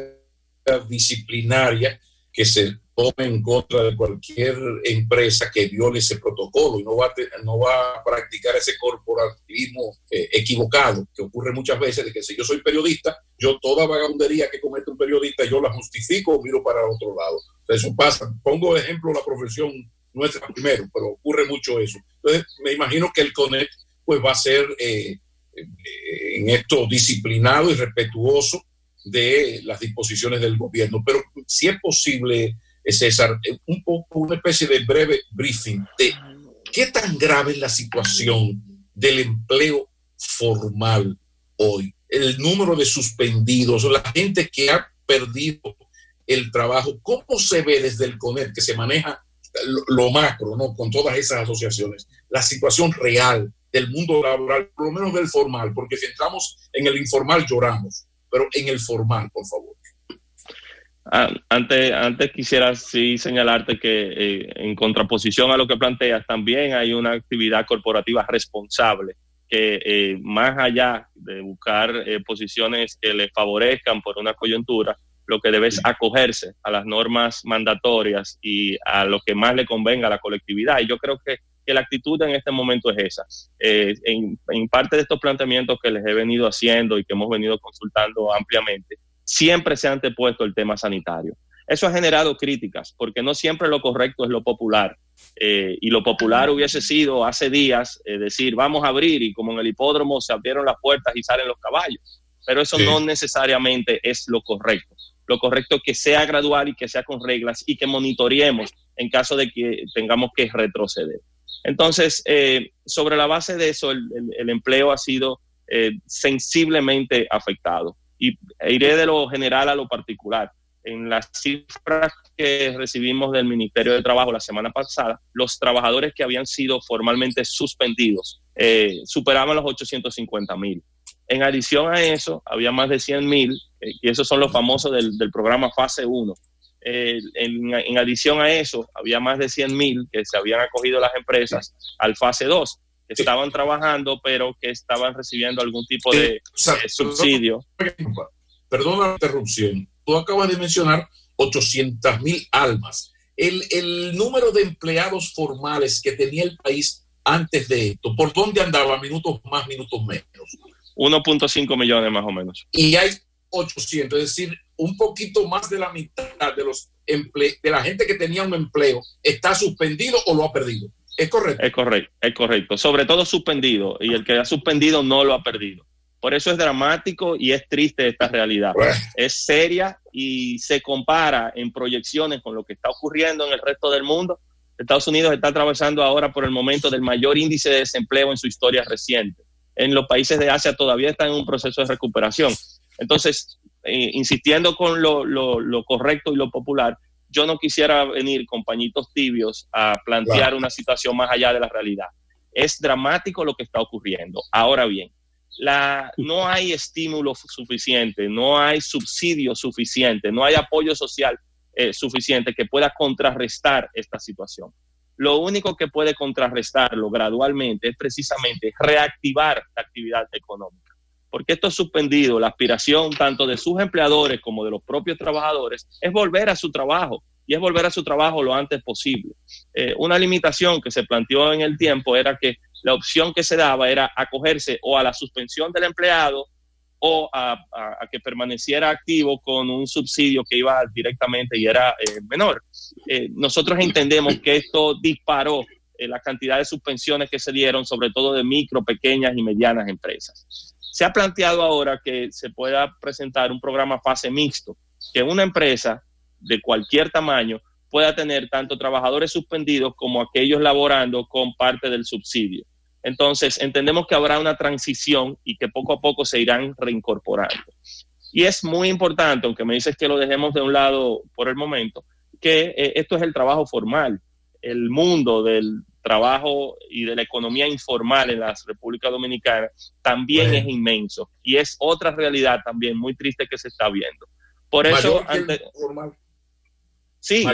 disciplinaria que se tome en contra de cualquier empresa que viole ese protocolo y no va a practicar ese corporativismo equivocado que ocurre muchas veces, de que si yo soy periodista, yo toda vagabundería que comete un periodista yo la justifico o miro para el otro lado. Eso pasa. Pongo de ejemplo la profesión nuestra primero, pero ocurre mucho eso. Entonces me imagino que el CONET pues va a ser en esto disciplinado y respetuoso de las disposiciones del gobierno. Pero si es posible, César, un poco una especie de breve briefing de qué tan grave es la situación del empleo formal hoy, el número de suspendidos, la gente que ha perdido el trabajo. ¿Cómo se ve desde el CONET, que se maneja lo macro, ¿no?, con todas esas asociaciones, la situación real del mundo laboral, por lo menos del formal? Porque si entramos en el informal lloramos, pero en el formal, por favor. Antes quisiera sí señalarte que en contraposición a lo que planteas, también hay una actividad corporativa responsable que más allá de buscar posiciones que le favorezcan por una coyuntura, lo que debe es acogerse a las normas mandatorias y a lo que más le convenga a la colectividad. Y yo creo que la actitud en este momento es esa. En parte de estos planteamientos que les he venido haciendo y que hemos venido consultando ampliamente, siempre se ha antepuesto el tema sanitario. Eso ha generado críticas, porque no siempre lo correcto es lo popular. Y lo popular hubiese sido hace días decir, vamos a abrir, y como en el hipódromo se abrieron las puertas y salen los caballos. Pero eso no necesariamente es lo correcto. Lo correcto es que sea gradual y que sea con reglas y que monitoreemos en caso de que tengamos que retroceder. Entonces, sobre la base de eso, el empleo ha sido sensiblemente afectado. Y iré de lo general a lo particular. En las cifras que recibimos del Ministerio de Trabajo la semana pasada, los trabajadores que habían sido formalmente suspendidos superaban los 850,000. En adición a eso, había más de 100,000, y esos son los famosos del programa Fase 1. En adición a eso, había más de 100,000 que se habían acogido las empresas al Fase 2, que estaban trabajando, pero que estaban recibiendo algún tipo de subsidio. Perdona la interrupción. Tú acabas de mencionar 800,000 almas. El número de empleados formales que tenía el país antes de esto, ¿por dónde andaba? Minutos más, minutos menos. 1.5 millones más o menos. Y hay 800, es decir, un poquito más de la mitad de la gente que tenía un empleo está suspendido o lo ha perdido. ¿Es correcto? Es correcto. Sobre todo suspendido, y el que ha suspendido no lo ha perdido. Por eso es dramático y es triste esta realidad. Es seria y se compara en proyecciones con lo que está ocurriendo en el resto del mundo. Estados Unidos está atravesando ahora por el momento del mayor índice de desempleo en su historia reciente. En los países de Asia todavía están en un proceso de recuperación. Entonces, insistiendo con lo correcto y lo popular, yo no quisiera venir con pañitos tibios a plantear una situación más allá de la realidad. Es dramático lo que está ocurriendo. Ahora bien, no hay estímulo suficiente, no hay subsidio suficiente, no hay apoyo social suficiente que pueda contrarrestar esta situación. Lo único que puede contrarrestarlo gradualmente es precisamente reactivar la actividad económica. Porque esto es suspendido, la aspiración tanto de sus empleadores como de los propios trabajadores es volver a su trabajo, y es volver a su trabajo lo antes posible. Una limitación que se planteó en el tiempo era que la opción que se daba era acogerse o a la suspensión del empleado o a que permaneciera activo con un subsidio que iba directamente y era menor. Nosotros entendemos que esto disparó la cantidad de suspensiones que se dieron, sobre todo de micro, pequeñas y medianas empresas. Se ha planteado ahora que se pueda presentar un programa fase mixto, que una empresa de cualquier tamaño pueda tener tanto trabajadores suspendidos como aquellos laborando con parte del subsidio. Entonces, entendemos que habrá una transición y que poco a poco se irán reincorporando. Y es muy importante, aunque me dices que lo dejemos de un lado por el momento, que esto es el trabajo formal. El mundo del trabajo y de la economía informal en la República Dominicana también es inmenso, y es otra realidad también muy triste que se está viendo. Por eso, sí,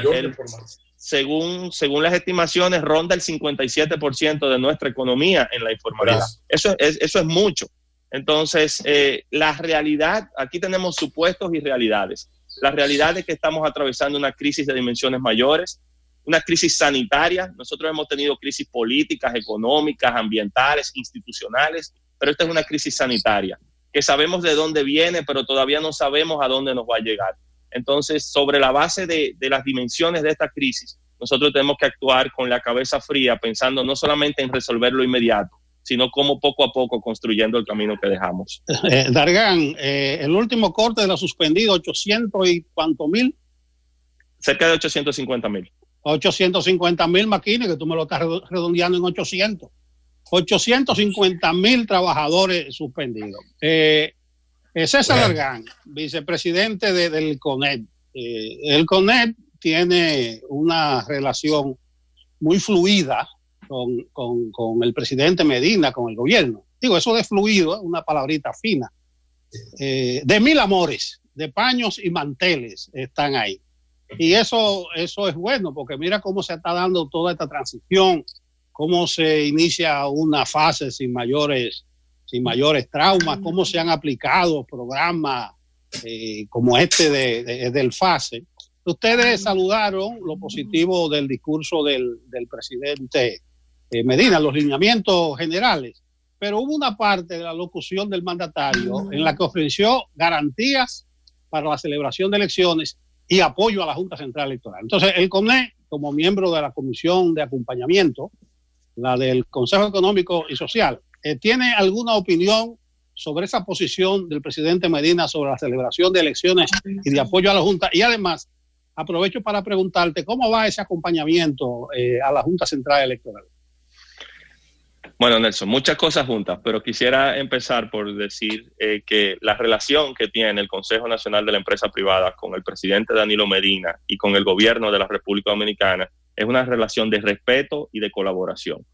según las estimaciones, ronda el 57% de nuestra economía en la informalidad. Eso es mucho. Entonces, la realidad, aquí tenemos supuestos y realidades. La realidad es que estamos atravesando una crisis de dimensiones mayores, una crisis sanitaria. Nosotros hemos tenido crisis políticas, económicas, ambientales, institucionales, pero esta es una crisis sanitaria, que sabemos de dónde viene, pero todavía no sabemos a dónde nos va a llegar. Entonces, sobre la base de las dimensiones de esta crisis, nosotros tenemos que actuar con la cabeza fría, pensando no solamente en resolver lo inmediato, sino como poco a poco construyendo el camino que dejamos. Dargan, el último corte de la suspendida, 800 y cuánto mil. Cerca de 850,000. 850,000 maquines, que tú me lo estás redondeando en 800. 850,000 trabajadores suspendidos. César Dargan, vicepresidente del CONEP. El CONEP tiene una relación muy fluida con el presidente Medina, con el gobierno. Digo, eso de fluido es una palabrita fina. De mil amores, de paños y manteles están ahí. Y eso es bueno, porque mira cómo se está dando toda esta transición, cómo se inicia una fase sin mayores traumas, cómo se han aplicado programas como este del FASE. Ustedes saludaron lo positivo del discurso del presidente Medina, los lineamientos generales, pero hubo una parte de la locución del mandatario en la que ofreció garantías para la celebración de elecciones y apoyo a la Junta Central Electoral. Entonces, el CONE, como miembro de la Comisión de Acompañamiento, la del Consejo Económico y Social, ¿tiene alguna opinión sobre esa posición del presidente Medina sobre la celebración de elecciones y de apoyo a la Junta? Y además, aprovecho para preguntarte, ¿cómo va ese acompañamiento a la Junta Central Electoral? Bueno, Nelson, muchas cosas juntas, pero quisiera empezar por decir que la relación que tiene el Consejo Nacional de la Empresa Privada con el presidente Danilo Medina y con el gobierno de la República Dominicana es una relación de respeto y de colaboración.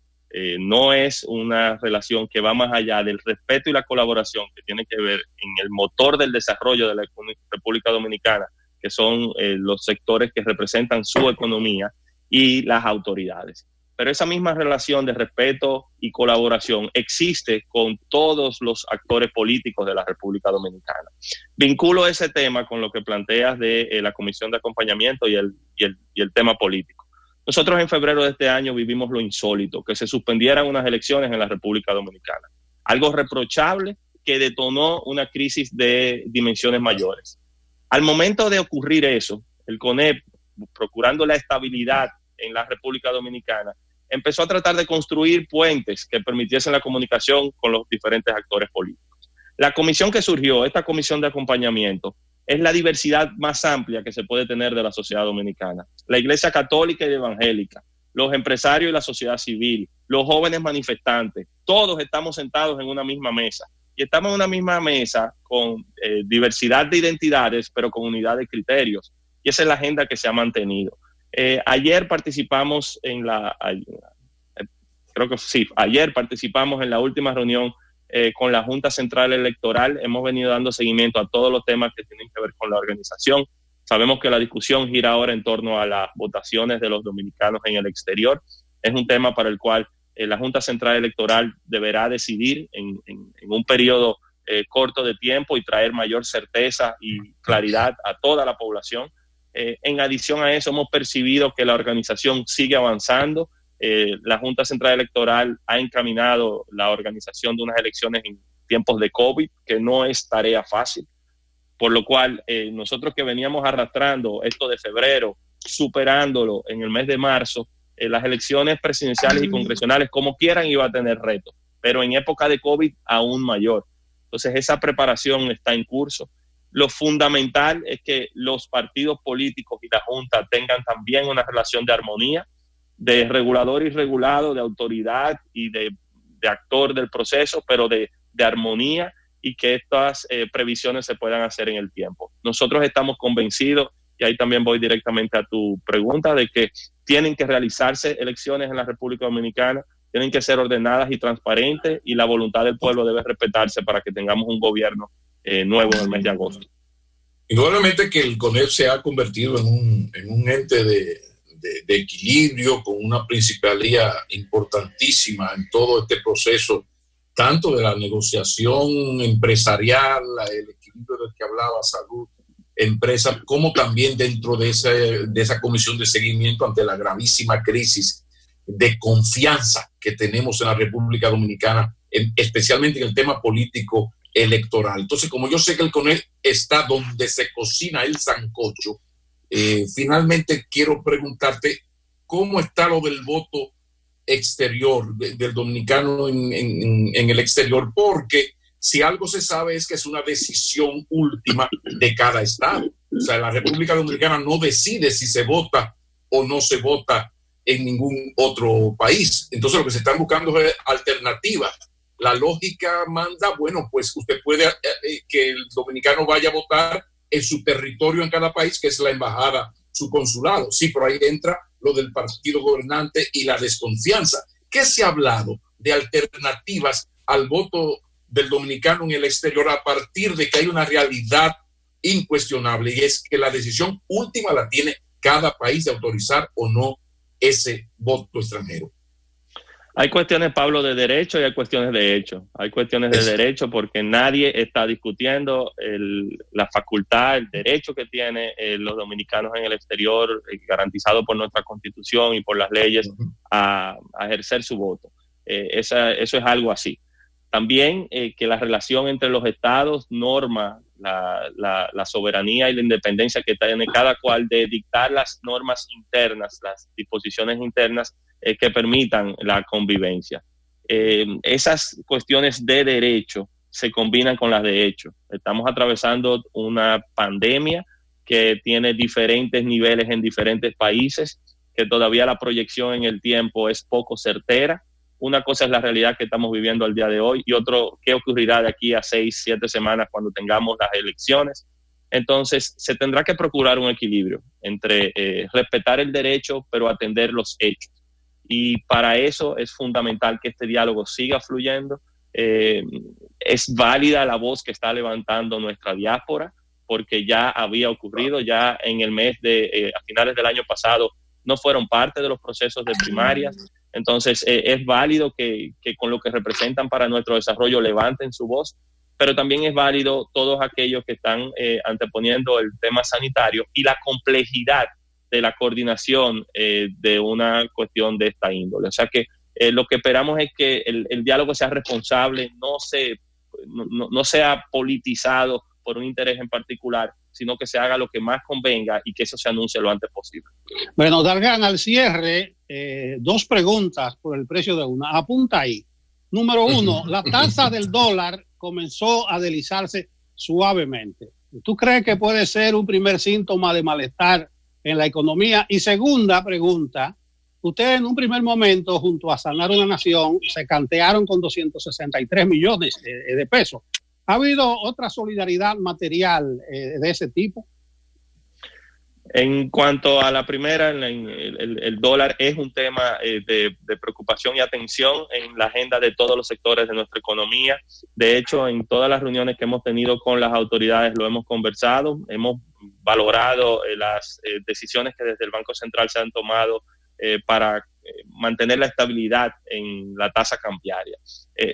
No es una relación que va más allá del respeto y la colaboración que tiene que ver en el motor del desarrollo de la República Dominicana, que son los sectores que representan su economía y las autoridades. Pero esa misma relación de respeto y colaboración existe con todos los actores políticos de la República Dominicana. Vinculo ese tema con lo que planteas de la Comisión de Acompañamiento y el tema político. Nosotros en febrero de este año vivimos lo insólito, que se suspendieran unas elecciones en la República Dominicana. Algo reprochable que detonó una crisis de dimensiones mayores. Al momento de ocurrir eso, el CONEP, procurando la estabilidad en la República Dominicana, empezó a tratar de construir puentes que permitiesen la comunicación con los diferentes actores políticos. La comisión que surgió, esta comisión de acompañamiento, es la diversidad más amplia que se puede tener de la sociedad dominicana. La Iglesia Católica y Evangélica, los empresarios y la sociedad civil, los jóvenes manifestantes, todos estamos sentados en una misma mesa. Y estamos en una misma mesa con diversidad de identidades, pero con unidad de criterios. Y esa es la agenda que se ha mantenido. Ayer participamos ayer participamos en la última reunión con la Junta Central Electoral. Hemos venido dando seguimiento a todos los temas que tienen que ver con la organización. Sabemos que la discusión gira ahora en torno a las votaciones de los dominicanos en el exterior. Es un tema para el cual la Junta Central Electoral deberá decidir en un periodo corto de tiempo y traer mayor certeza y claridad a toda la población. En adición a eso, hemos percibido que la organización sigue avanzando. La Junta Central Electoral ha encaminado la organización de unas elecciones en tiempos de COVID, que no es tarea fácil, por lo cual nosotros que veníamos arrastrando esto de febrero, superándolo en el mes de marzo, las elecciones presidenciales y congresionales, como quieran, iba a tener retos, pero en época de COVID aún mayor. Entonces esa preparación está en curso. Lo fundamental es que los partidos políticos y la Junta tengan también una relación de armonía, de regulador y regulado, de autoridad y de actor del proceso, pero de armonía, y que estas previsiones se puedan hacer en el tiempo. Nosotros estamos convencidos, y ahí también voy directamente a tu pregunta, de que tienen que realizarse elecciones en la República Dominicana, tienen que ser ordenadas y transparentes, y la voluntad del pueblo debe respetarse para que tengamos un gobierno nuevo en el mes de agosto. Indudablemente que el CONEP se ha convertido en un ente de equilibrio, con una principalía importantísima en todo este proceso tanto de la negociación empresarial, el equilibrio del que hablaba, salud, empresa, como también dentro de esa comisión de seguimiento ante la gravísima crisis de confianza que tenemos en la República Dominicana, especialmente en el tema político electoral. Entonces, como yo sé que el CONE está donde se cocina el sancocho, finalmente quiero preguntarte cómo está lo del voto exterior, del dominicano en el exterior, porque si algo se sabe es que es una decisión última de cada estado. O sea, la República Dominicana no decide si se vota o no se vota en ningún otro país. Entonces lo que se están buscando es alternativas. La lógica manda, bueno, pues usted puede que el dominicano vaya a votar en su territorio en cada país, que es la embajada, su consulado. Sí, pero ahí entra lo del partido gobernante y la desconfianza. ¿Qué se ha hablado de alternativas al voto del dominicano en el exterior a partir de que hay una realidad incuestionable, y es que la decisión última la tiene cada país de autorizar o no ese voto extranjero? Hay cuestiones, Pablo, de derecho y hay cuestiones de hecho. Hay cuestiones de derecho porque nadie está discutiendo la facultad, el derecho que tienen los dominicanos en el exterior, garantizado por nuestra Constitución y por las leyes, a ejercer su voto. Eso es algo así. También que la relación entre los estados norma la soberanía y la independencia que tiene cada cual de dictar las normas internas, las disposiciones internas que permitan la convivencia. Esas cuestiones de derecho se combinan con las de hecho. Estamos atravesando una pandemia que tiene diferentes niveles en diferentes países, que todavía la proyección en el tiempo es poco certera. Una cosa es la realidad que estamos viviendo al día de hoy y otro, qué ocurrirá de aquí a 6, 7 semanas cuando tengamos las elecciones. Entonces, se tendrá que procurar un equilibrio entre respetar el derecho, pero atender los hechos. Y para eso es fundamental que este diálogo siga fluyendo. Es válida la voz que está levantando nuestra diáspora, porque ya había ocurrido, ya en el mes a finales del año pasado, no fueron parte de los procesos de primarias. Entonces, es válido que con lo que representan para nuestro desarrollo levanten su voz, pero también es válido todos aquellos que están anteponiendo el tema sanitario y la complejidad de la coordinación de una cuestión de esta índole. O sea que lo que esperamos es que el diálogo sea responsable, no sea politizado por un interés en particular, sino que se haga lo que más convenga y que eso se anuncie lo antes posible. Bueno, Dargan, al cierre, 2 preguntas por el precio de una. Apunta ahí. Número 1, la tasa del dólar comenzó a deslizarse suavemente. ¿Tú crees que puede ser un primer síntoma de malestar en la economía? Y segunda pregunta, ustedes en un primer momento, junto a Sanar una Nación, se cantearon con 263 millones de pesos. ¿Ha habido otra solidaridad material de ese tipo? En cuanto a la primera, el dólar es un tema de preocupación y atención en la agenda de todos los sectores de nuestra economía. De hecho, en todas las reuniones que hemos tenido con las autoridades lo hemos conversado, hemos valorado las decisiones que desde el Banco Central se han tomado para mantener la estabilidad en la tasa cambiaria.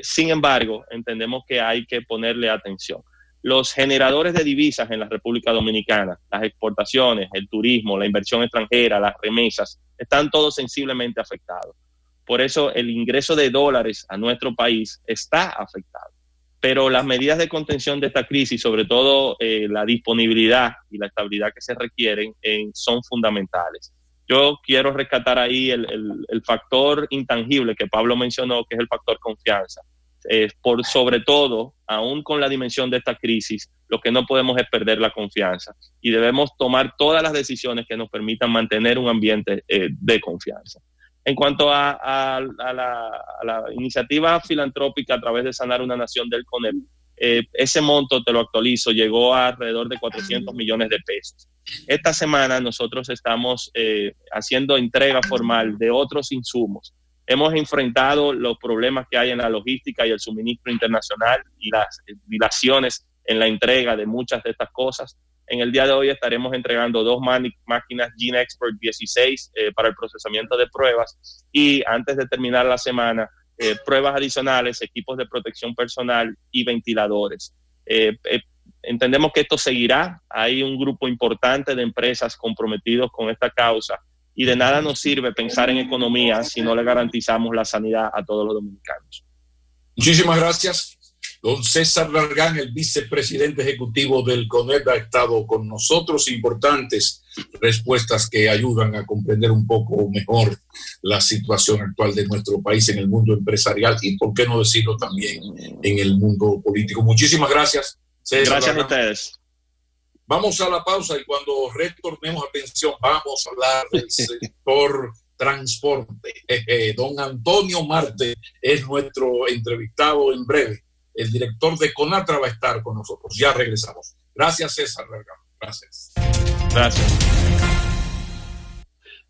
Sin embargo, entendemos que hay que ponerle atención. Los generadores de divisas en la República Dominicana, las exportaciones, el turismo, la inversión extranjera, las remesas, están todos sensiblemente afectados. Por eso el ingreso de dólares a nuestro país está afectado. Pero las medidas de contención de esta crisis, sobre todo la disponibilidad y la estabilidad que se requieren, son fundamentales. Yo quiero rescatar ahí el factor intangible que Pablo mencionó, que es el factor confianza. Por sobre todo, aún con la dimensión de esta crisis, lo que no podemos es perder la confianza y debemos tomar todas las decisiones que nos permitan mantener un ambiente de confianza. En cuanto a la iniciativa filantrópica a través de Sanar una Nación del CONEP, ese monto, te lo actualizo, llegó a alrededor de 400 millones de pesos. Esta semana nosotros estamos haciendo entrega formal de otros insumos. Hemos enfrentado los problemas que hay en la logística y el suministro internacional y las dilaciones en la entrega de muchas de estas cosas. En el día de hoy estaremos entregando 2 máquinas GeneXpert 16 para el procesamiento de pruebas y antes de terminar la semana pruebas adicionales, equipos de protección personal y ventiladores. Entendemos que esto seguirá. Hay un grupo importante de empresas comprometidos con esta causa y de nada nos sirve pensar en economía si no le garantizamos la sanidad a todos los dominicanos. Muchísimas gracias. Don César Largan, el vicepresidente ejecutivo del CONEP, ha estado con nosotros. Importantes respuestas que ayudan a comprender un poco mejor la situación actual de nuestro país en el mundo empresarial y, por qué no decirlo, también en el mundo político. Muchísimas gracias, César. Gracias a ustedes. Vamos a la pausa y cuando retornemos, atención, vamos a hablar del sector transporte. Don Antonio Marte es nuestro entrevistado en breve. El director de CONATRA va a estar con nosotros. Ya regresamos. Gracias, César Largan. Gracias. Gracias.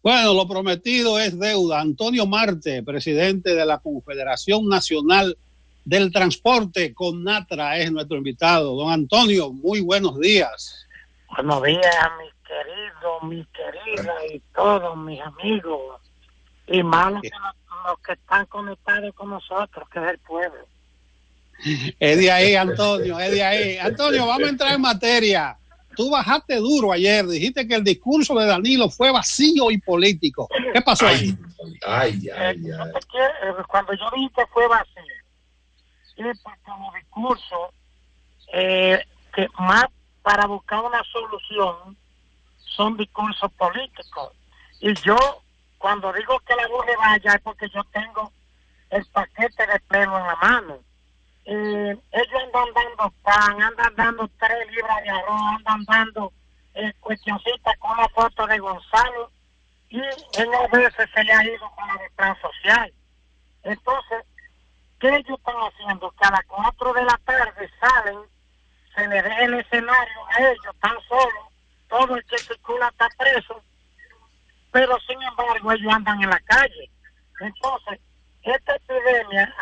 Bueno, lo prometido es deuda. Antonio Marte, presidente de la Confederación Nacional del Transporte, CONATRA, es nuestro invitado. Don Antonio, muy buenos días. Buenos días, mis queridos, mis queridas y todos mis amigos. Y más los que están conectados con nosotros, que es el pueblo. Es de ahí, Antonio, es de ahí. Antonio, vamos a entrar en materia. Tú bajaste duro ayer, dijiste que el discurso de Danilo fue vacío y político. ¿Qué pasó ahí? Cuando yo dije que fue vacío, es porque los discursos que más para buscar una solución son discursos políticos. Y yo, cuando digo que la burra vaya, es porque yo tengo el paquete de pelo en la mano. Ellos andan dando pan, andan dando 3 libras de arroz, andan dando cuestioncitas con una foto de Gonzalo y en a veces se le ha ido con la de plan social. Entonces, ¿qué ellos están haciendo? Que a las 4 de la tarde salen, se le deja el escenario a ellos, tan solos, todo el que circula está preso, pero sin embargo ellos andan en la calle. Entonces, esta epidemia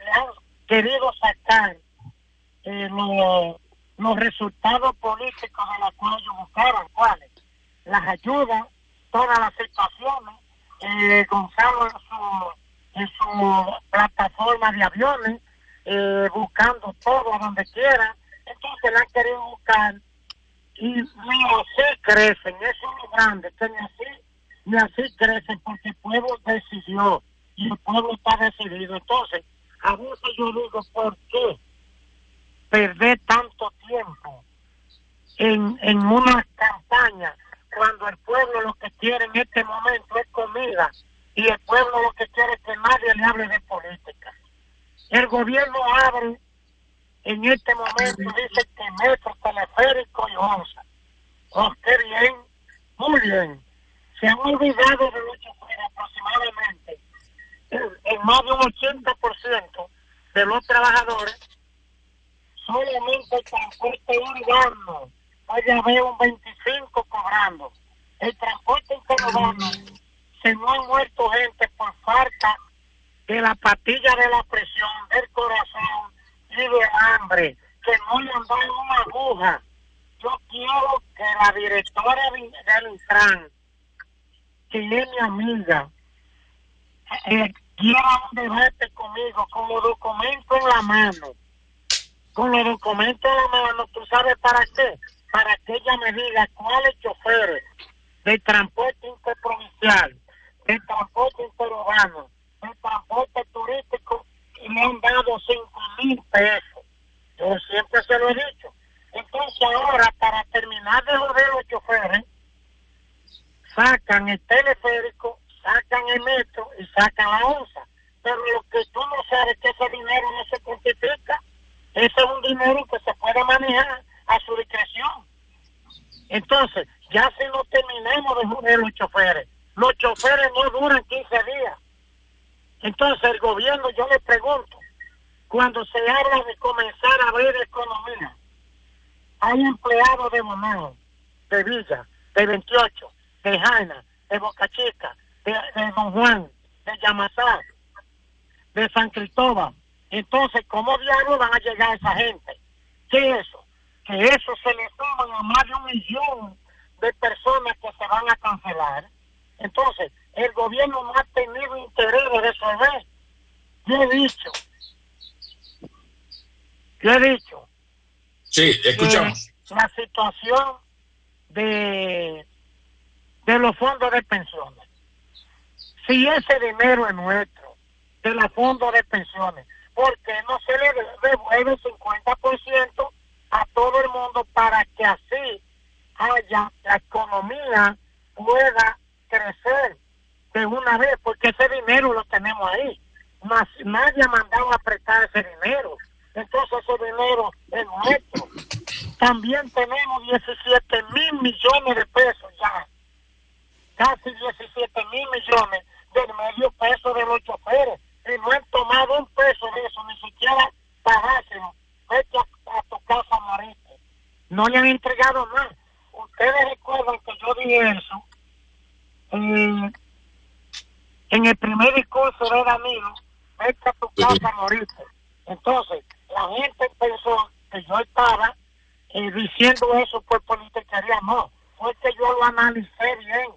le han querido sacar los resultados políticos de los cuales ellos buscaban. ¿Cuáles? Las ayudas, todas las situaciones, Gonzalo en su plataforma de aviones, buscando todo a donde quiera. Entonces la han querido buscar y ni así crecen. Eso es lo grande, que ni así crecen, porque el pueblo decidió y el pueblo está decidido. Entonces, a veces yo digo, ¿por qué perder tanto tiempo en una campaña cuando el pueblo lo que quiere en este momento es comida y el pueblo lo que quiere es que nadie le hable de política? El gobierno abre en este momento, dice que metro, teleférico y onza. Oh, qué bien, muy bien. Se han olvidado de los choferes aproximadamente. En más de un 80% de los trabajadores, solamente el transporte urbano puede haber un 25% cobrando. El transporte interurbano se no han muerto gente por falta de la pastilla de la presión, del corazón y de hambre, que no le han dado una aguja. Yo quiero que la directora del Intran, que es mi amiga, quiera un debate conmigo con los documentos en la mano. Con los documentos en la mano, ¿tú sabes para qué? Para que ella me diga cuáles choferes de transporte interprovincial, de transporte interurbano, de transporte turístico, y me han dado 5,000 pesos. Yo siempre se lo he dicho. Entonces ahora, para terminar de joder los choferes, sacan el teleférico, sacan el metro y sacan la onza. Pero lo que tú no sabes es que ese dinero no se cuantifica. Ese es un dinero que se puede manejar a su discreción. Entonces, ya si no terminamos de joder los choferes no duran 15 días. Entonces, el gobierno, yo le pregunto, cuando se habla de comenzar a abrir economía, hay empleados de Bonao, de Villa, de 28, de Jaina, de Boca Chica, de Don Juan, de Yamasá, de San Cristóbal. Entonces, ¿cómo diablos van a llegar esa gente? ¿Qué es eso? Que eso se le suman a más de 1 millón de personas que se van a cancelar. Entonces, el gobierno no ha tenido interés de resolver. Yo he dicho Sí, escuchamos. la situación de los fondos de pensiones. Si ese dinero es nuestro, de los fondos de pensiones, ¿por qué no se le devuelve el 50% a todo el mundo para que así la economía pueda crecer de una vez? Porque ese dinero lo tenemos ahí. Nadie ha mandado a prestar ese dinero. Entonces ese dinero es nuestro. También tenemos 17,000 millones de pesos ya. Casi 17,000 millones del medio peso de los choferes. Y no han tomado un peso de eso, ni siquiera pagárselo. Vete a tu casa a morirte. No le han entregado nada. Ustedes recuerdan que yo dije eso en el primer discurso de Danilo, vete a tu casa a morirte. Entonces, la gente pensó que yo estaba diciendo eso por politiquería. No, fue que yo lo analicé bien.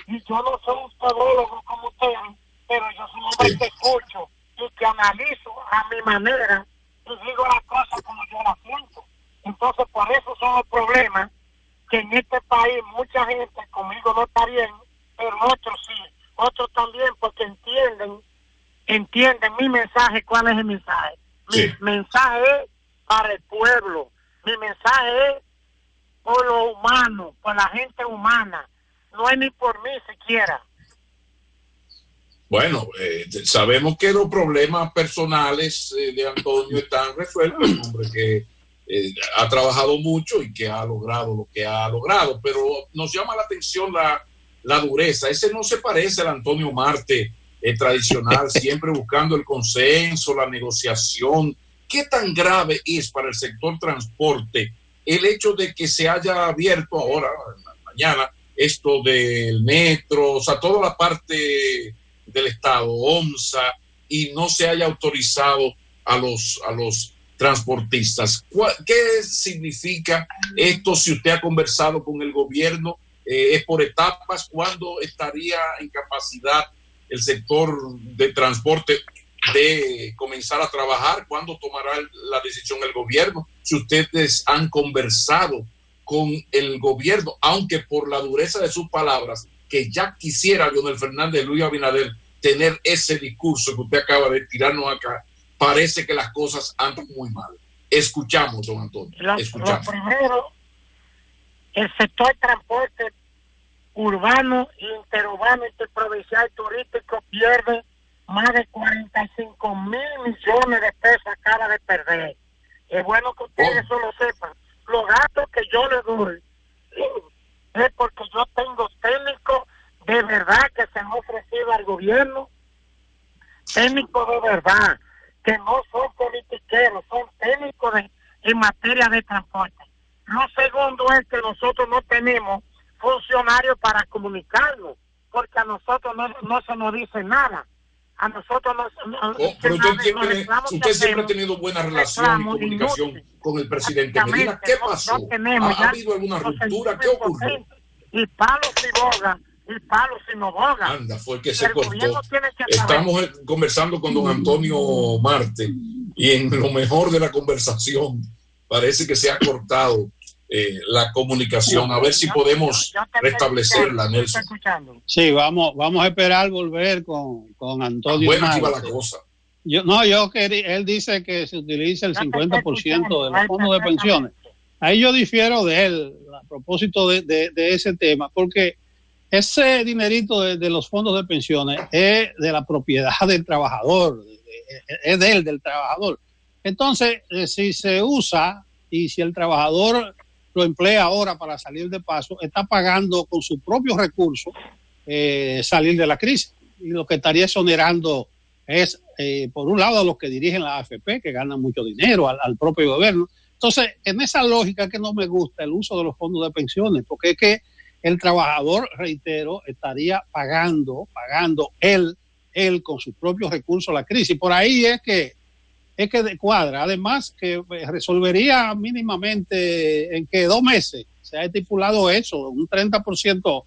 Y yo no soy un todólogo como ustedes, pero yo soy un hombre que escucho y que analizo a mi manera y digo las cosas como yo las siento. Entonces, por eso son los problemas que en este país mucha gente conmigo no está bien, pero otros sí, otros también, porque entienden mi mensaje. ¿Cuál es el mensaje? Mi mensaje es para el pueblo, mi mensaje es por lo humano, por la gente humana, no es ni por mí siquiera. Bueno, sabemos que los problemas personales de Antonio están resueltos, un hombre que ha trabajado mucho y que ha logrado lo que ha logrado, pero nos llama la atención la dureza. Ese no se parece al Antonio Marte tradicional, siempre buscando el consenso, la negociación. ¿Qué tan grave es para el sector transporte el hecho de que se haya abierto ahora, mañana, esto del metro, o sea, toda la parte del Estado, OMSA, y no se haya autorizado a los transportistas? ¿Qué significa esto si usted ha conversado con el gobierno? ¿Es por etapas? ¿Cuándo estaría en capacidad el sector de transporte de comenzar a trabajar? ¿Cuándo tomará la decisión el gobierno? Si ustedes han conversado con el gobierno, aunque por la dureza de sus palabras, que ya quisiera Leonel Fernández, Luis Abinader, tener ese discurso que usted acaba de tirarnos acá, parece que las cosas andan muy mal. Escuchamos, don Antonio. Escuchamos. Lo primero, el sector de transporte urbano, interurbano, interprovincial, turístico pierde más de 45,000 millones de pesos, acaba de perder. Es bueno que ustedes eso lo sepan. Los gastos que yo le doy es porque yo tengo técnicos de verdad que se han ofrecido al gobierno, técnicos de verdad, que no son politiqueros, son técnicos en materia de transporte. Lo segundo es que nosotros no tenemos funcionarios para comunicarnos, porque a nosotros no se nos dice nada. A nosotros pero usted siempre ha tenido buena relación y comunicación con el presidente Medina. ¿Qué pasó? ¿Ha habido alguna ruptura? ¿Qué ocurrió? Y palos y no boga. Anda, fue que se cortó. Estamos conversando con don Antonio Marte y en lo mejor de la conversación parece que se ha cortado la comunicación. A ver si podemos restablecerla, Nelson. Sí, vamos a esperar volver con Antonio Marte. Aquí va la cosa. Él dice que se utiliza el 50% de los fondos de pensiones. Ahí yo difiero de él a propósito de ese tema, porque ese dinerito de los fondos de pensiones es de la propiedad del trabajador, es del trabajador. Entonces, si se usa y si el trabajador lo emplea ahora para salir de paso, está pagando con sus propios recursos salir de la crisis. Y lo que estaría exonerando es, por un lado, a los que dirigen la AFP, que ganan mucho dinero, al propio gobierno. Entonces, en esa lógica que no me gusta el uso de los fondos de pensiones, porque es que el trabajador, reitero, estaría pagando él con sus propios recursos la crisis. Por ahí es que cuadra. Además, que resolvería mínimamente en que 2 meses se ha estipulado eso, un 30%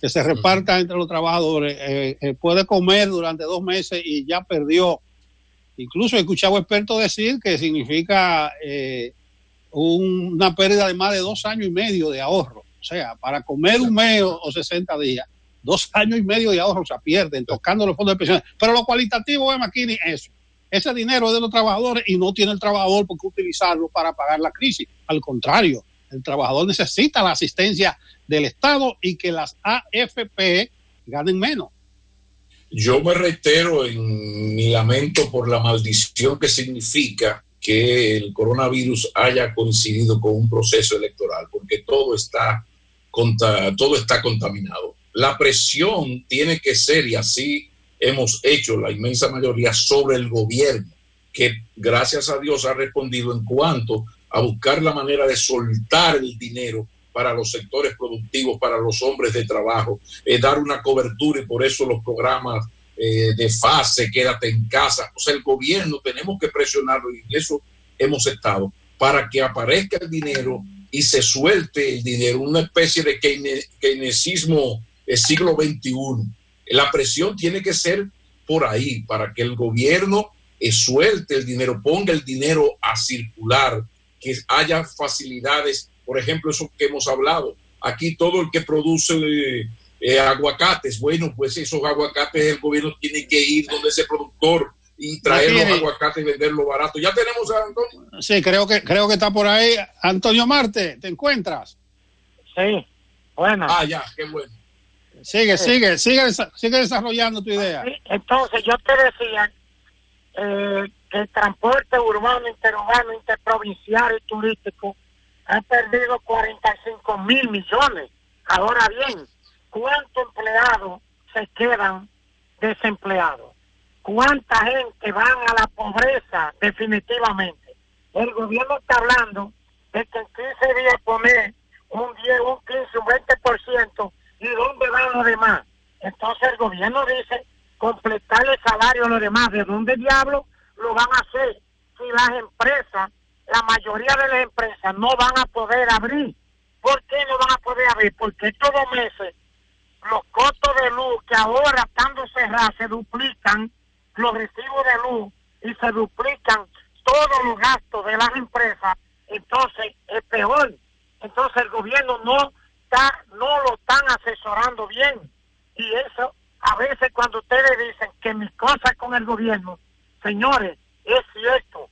que se reparta entre los trabajadores, puede comer durante 2 meses y ya perdió Incluso he escuchado expertos decir que significa una pérdida de más de 2 años y medio de ahorro. O sea, para comer un mes o 60 días, 2 años y medio de ahorro se pierden tocando los fondos de pensiones. Pero lo cualitativo es, Maquini, eso. Ese dinero es de los trabajadores y no tiene el trabajador por qué utilizarlo para pagar la crisis. Al contrario, el trabajador necesita la asistencia del Estado y que las AFP ganen menos. Yo me reitero en mi lamento por la maldición que significa que el coronavirus haya coincidido con un proceso electoral, porque todo está contaminado. La presión tiene que ser, y así hemos hecho la inmensa mayoría, sobre el gobierno, que gracias a Dios ha respondido en cuanto a buscar la manera de soltar el dinero para los sectores productivos, para los hombres de trabajo, dar una cobertura, y por eso los programas de fase, quédate en casa. O sea, el gobierno tenemos que presionarlo, y en eso hemos estado, para que aparezca el dinero y se suelte el dinero, una especie de keynesismo del siglo XXI. La presión tiene que ser por ahí, para que el gobierno suelte el dinero, ponga el dinero a circular, que haya facilidades. Por ejemplo, eso que hemos hablado, aquí todo el que produce aguacates, bueno, pues esos aguacates el gobierno tiene que ir donde ese productor y traer los aguacates y venderlo barato. ¿Ya tenemos a Antonio? Sí, creo que está por ahí. Antonio Marte, ¿te encuentras? Sí, bueno. Ya, qué bueno. Sigue desarrollando tu idea. Entonces, yo te decía que el transporte urbano, interurbano, interprovincial y turístico ha perdido 45 mil millones. Ahora bien, ¿cuántos empleados se quedan desempleados? ¿Cuánta gente van a la pobreza definitivamente? El gobierno está hablando de que en 15 días poner un 10, un 15, un 20%, ¿y dónde van los demás? Entonces el gobierno dice completar el salario a los demás. ¿De dónde diablo lo van a hacer? Si las empresas, la mayoría de las empresas no van a poder abrir. ¿Por qué no van a poder abrir? Porque estos 2 meses los costos de luz, que ahora estando cerrados, se duplican los recibos de luz y se duplican todos los gastos de las empresas. Entonces es peor. Entonces el gobierno no lo están asesorando bien, y eso a veces cuando ustedes dicen que mis cosas con el gobierno, señores, es cierto,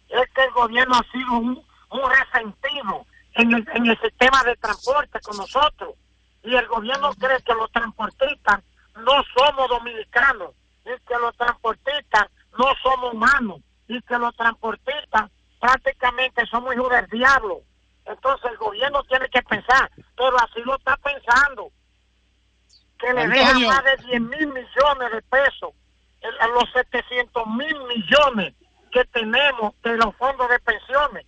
es que el gobierno ha sido un resentido en el sistema de transporte con nosotros, y el gobierno cree que los transportistas no somos dominicanos, y que los transportistas no somos humanos, y que los transportistas prácticamente somos hijos del diablo. Entonces el gobierno tiene que pensar, pero así lo está pensando, que le dejan más de 10 mil millones de pesos a los 700 mil millones que tenemos de los fondos de pensiones.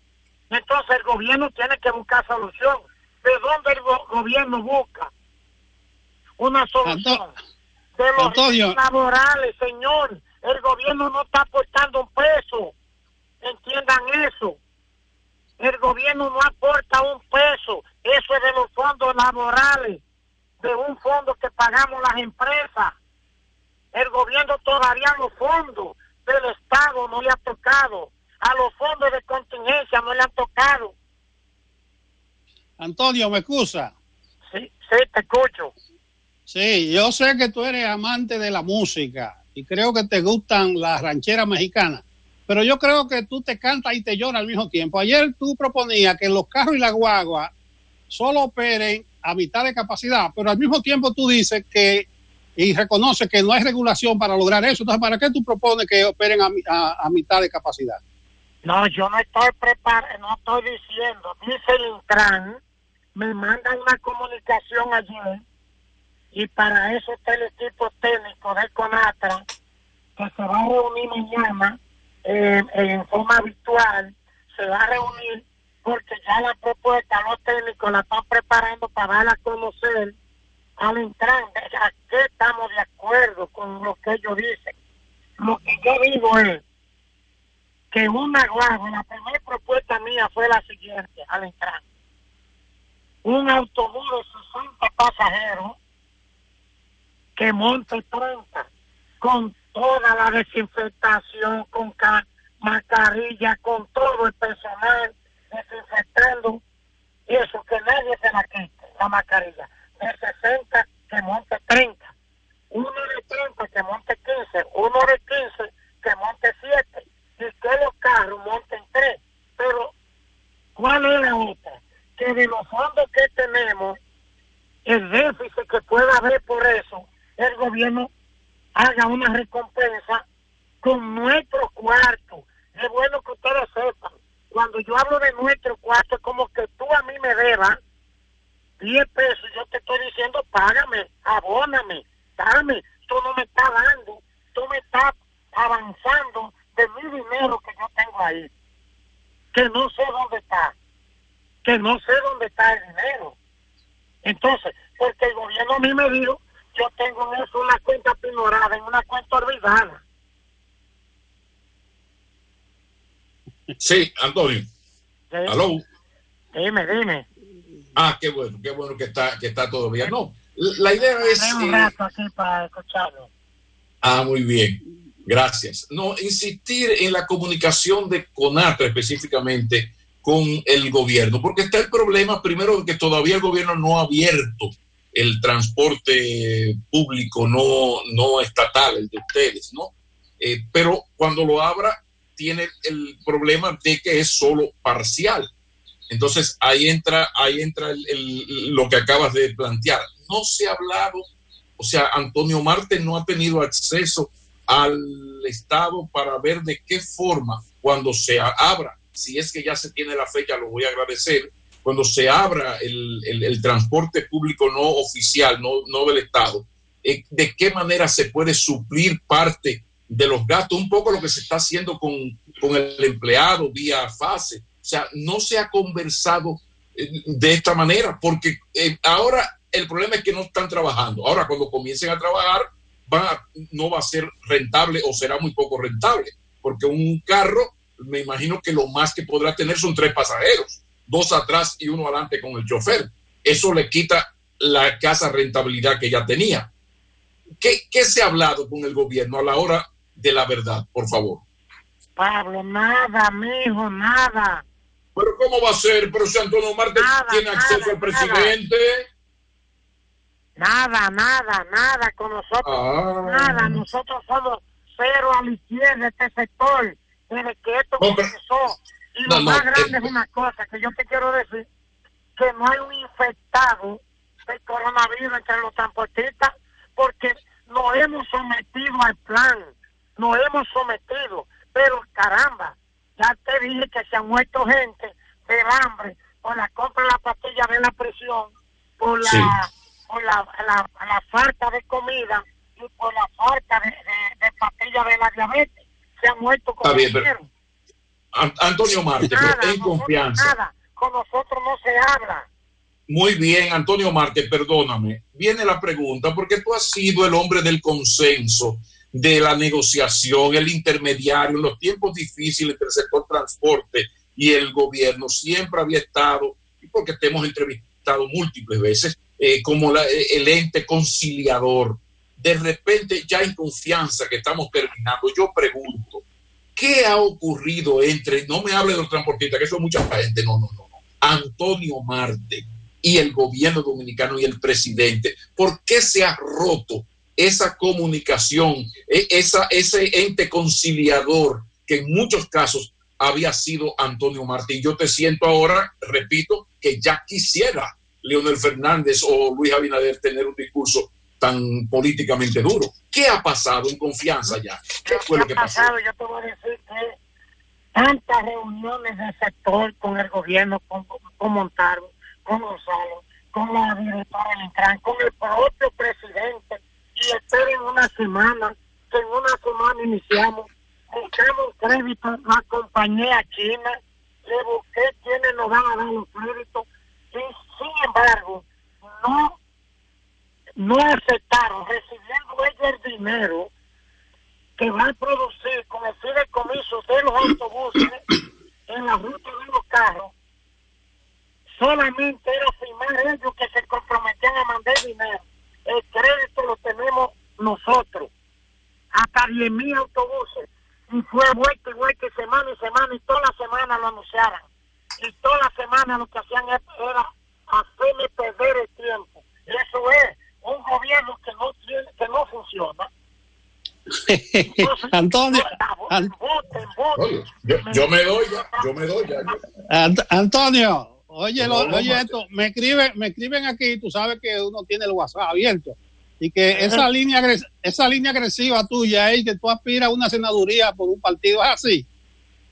Entonces el gobierno tiene que buscar solución. ¿De dónde el gobierno busca una solución? De los laborales, señor. El gobierno no está aportando un peso. Entiendan eso. El gobierno no aporta un peso. Eso es de los fondos laborales, de un fondo que pagamos las empresas. El gobierno todavía los fondos del Estado no le ha tocado. A los fondos de contingencia no le han tocado. Antonio, ¿me excusa? Sí, te escucho. Sí, yo sé que tú eres amante de la música y creo que te gustan las rancheras mexicanas, pero yo creo que tú te cantas y te lloras al mismo tiempo. Ayer tú proponías que los carros y las guaguas solo operen a mitad de capacidad, pero al mismo tiempo tú dices que y reconoces que no hay regulación para lograr eso. Entonces, ¿para qué tú propones que operen a mitad de capacidad? No, yo no estoy no estoy diciendo. Dice el Intran, me manda una comunicación ayer, y para eso está el equipo técnico de CONATRA, que se va a reunir mañana en forma virtual. Se va a reunir porque ya la propuesta, los técnicos la están preparando para darla a conocer al Intran. ¿A qué estamos de acuerdo con lo que ellos dicen? Lo que yo digo es que una guagua, la primera propuesta mía fue la siguiente al Intran: un autobús de 60 pasajeros que monte 30 con toda la desinfectación con mascarilla, con todo el personal desinfectando, y eso que nadie se la quite, la mascarilla. De 60 que monte 30, uno de 30 que monte 15, uno de 15 que monte 7, y que los carros monten 3. Pero ¿cuál es la otra? Que de los fondos que tenemos, el déficit que pueda haber por eso, el gobierno haga una recompensa con nuestro cuarto. Es bueno que ustedes sepan, cuando yo hablo de nuestro cuarto, es como que tú a mí me debas 10 pesos, yo te estoy diciendo, págame, abóname, dame, tú no me estás dando, tú me estás avanzando de mi dinero que yo tengo ahí, que no sé dónde está el dinero. Entonces, porque el gobierno a mí me dijo, yo tengo en eso una cuenta ignorada, en una cuenta olvidada. Sí, Antonio. ¿Sí? ¿Aló? Dime. Qué bueno que está todo bien. No, la idea es... un rato aquí para escucharlo. Muy bien. Gracias. No, insistir en la comunicación de CONATRA específicamente con el gobierno, porque está el problema, primero, que todavía el gobierno no ha abierto el transporte público no estatal, el de ustedes, ¿no? Pero cuando lo abra, tiene el problema de que es solo parcial. Entonces, ahí entra lo que acabas de plantear. No se ha hablado, o sea, Antonio Marte no ha tenido acceso al Estado para ver de qué forma, cuando se abra, si es que ya se tiene la fecha, lo voy a agradecer, cuando se abra el transporte público no oficial, no del Estado, de qué manera se puede suplir parte de los gastos, un poco lo que se está haciendo con el empleado vía fase. O sea, no se ha conversado de esta manera, porque ahora el problema es que no están trabajando. Ahora, cuando comiencen a trabajar, no va a ser rentable o será muy poco rentable, porque un carro, me imagino que lo más que podrá tener son 3 pasajeros, 2 atrás y 1 adelante con el chofer. Eso le quita la escasa rentabilidad que ya tenía. ¿Qué se ha hablado con el gobierno a la hora de la verdad, por favor? Pablo, nada, mijo, nada. ¿Pero cómo va a ser? Pero si Antonio Marte tiene acceso al presidente. Nada con nosotros. Nada, nosotros somos cero a la izquierda de este sector. Desde que esto comenzó. Y lo más grande es una cosa que yo te quiero decir, que no hay un infectado del coronavirus entre los transportistas, porque nos hemos sometido al plan, pero caramba, ya te dije que se han muerto gente del hambre por la compra de la pastilla de la presión, por la falta de comida y por la falta de pastilla de la diabetes. Se han muerto como quieran. Antonio Marte, pero en confianza. Nada, con nosotros no se habla. Muy bien, Antonio Marte, perdóname. Viene la pregunta, porque tú has sido el hombre del consenso, de la negociación, el intermediario en los tiempos difíciles entre el sector transporte y el gobierno. Siempre había estado, y porque te hemos entrevistado múltiples veces, como el ente conciliador. De repente, ya en confianza que estamos terminando, yo pregunto, ¿qué ha ocurrido entre, no me hable de los transportistas, que eso es mucha gente, no, Antonio Marte y el gobierno dominicano y el presidente? ¿Por qué se ha roto esa comunicación, ese ente conciliador que en muchos casos había sido Antonio Marte? Y yo te siento ahora, repito, que ya quisiera Leonel Fernández o Luis Abinader tener un discurso tan políticamente duro. ¿Qué ha pasado en confianza ya? ¿Qué fue lo que pasó? Yo te voy a decir que tantas reuniones del sector con el gobierno, con Montalvo, con Gonzalo, con la directora del Intran, con el propio presidente, y esperen una semana, que en una semana iniciamos, buscamos crédito, la acompañé a China, le busqué quiénes nos van a dar los créditos, y sin embargo, no aceptaron, recibiendo ellos el dinero que va a producir con el fideicomiso de los autobuses en la ruta de los carros. Solamente era firmar ellos que se comprometían a mandar dinero. El crédito lo tenemos nosotros. hasta 10,000 autobuses. Y fue vuelta y vuelta, semana y semana, y toda la semana lo anunciaran. Y toda la semana lo que hacían era hacerme perder el tiempo. Eso es un gobierno que no funciona. Entonces, Antonio, Oye, yo me doy ya. Antonio, oye esto, me escriben aquí, tú sabes que uno tiene el WhatsApp abierto y que esa línea agresiva tuya ahí, que tú aspiras a una senaduría por un partido, ¿es así?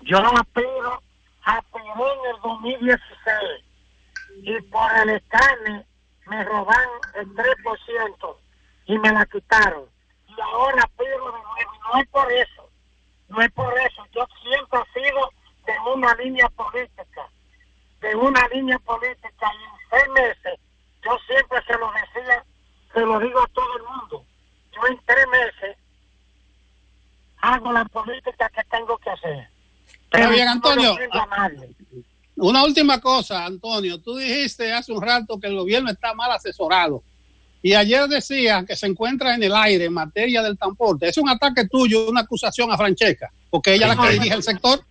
Yo no aspiro a en el 2016 y por el escáner me roban el 3% y me la quitaron. Y ahora aspiro de nuevo. No es por eso. Yo siempre he sido de una línea política. Y en 6 meses, yo siempre se lo decía, se lo digo a todo el mundo. Yo en 3 meses hago la política que tengo que hacer. Está bien, Antonio. No, una última cosa, Antonio. Tú dijiste hace un rato que el gobierno está mal asesorado. Y ayer decía que se encuentra en el aire en materia del transporte. ¿Es un ataque tuyo, una acusación a Francesca? Porque ella es la que dirige el sector.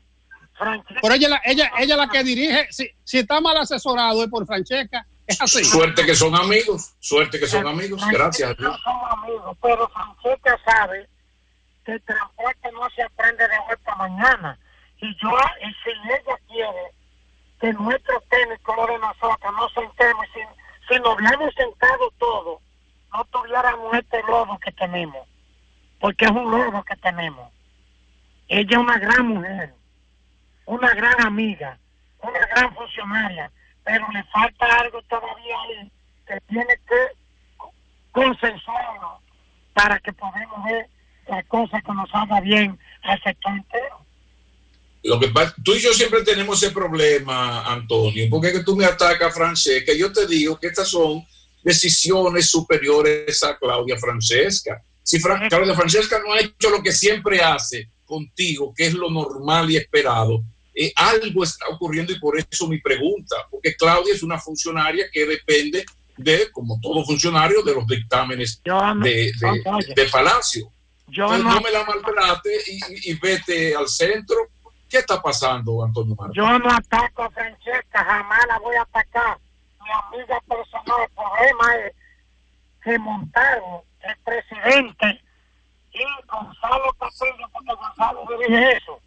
Pero ella la que dirige. Si está mal asesorado es por Francesca. Es así. Suerte que son amigos. Gracias a Dios. No somos amigos, pero Francesca sabe que el transporte no se aprende de hoy para mañana. Y si ella quiere que nuestros técnicos, lo de nosotros, no sentemos, si nos hubiéramos sentado todos, no tuviéramos este lobo que tenemos, porque es un lobo que tenemos. Ella es una gran mujer, una gran amiga, una gran funcionaria, pero le falta algo todavía ahí que tiene que consensuarlo para que podamos ver la cosa que nos haga bien al sector entero. Lo que pasa, tú y yo siempre tenemos ese problema, Antonio, porque es que tú me atacas, Francesca, y yo te digo que estas son decisiones superiores a Claudia Francesca. Si Claudia Francesca no ha hecho lo que siempre hace contigo, que es lo normal y esperado, algo está ocurriendo, y por eso mi pregunta, porque Claudia es una funcionaria que depende de, como todo funcionario, de los dictámenes de Palacio. Entonces, no me la maltrate y vete al centro. ¿Qué está pasando, Antonio Martín? Yo no ataco a Francesca, jamás la voy a atacar. Mi amiga personal, el problema es que montaron el presidente y Gonzalo Capello, porque Gonzalo dirige eso.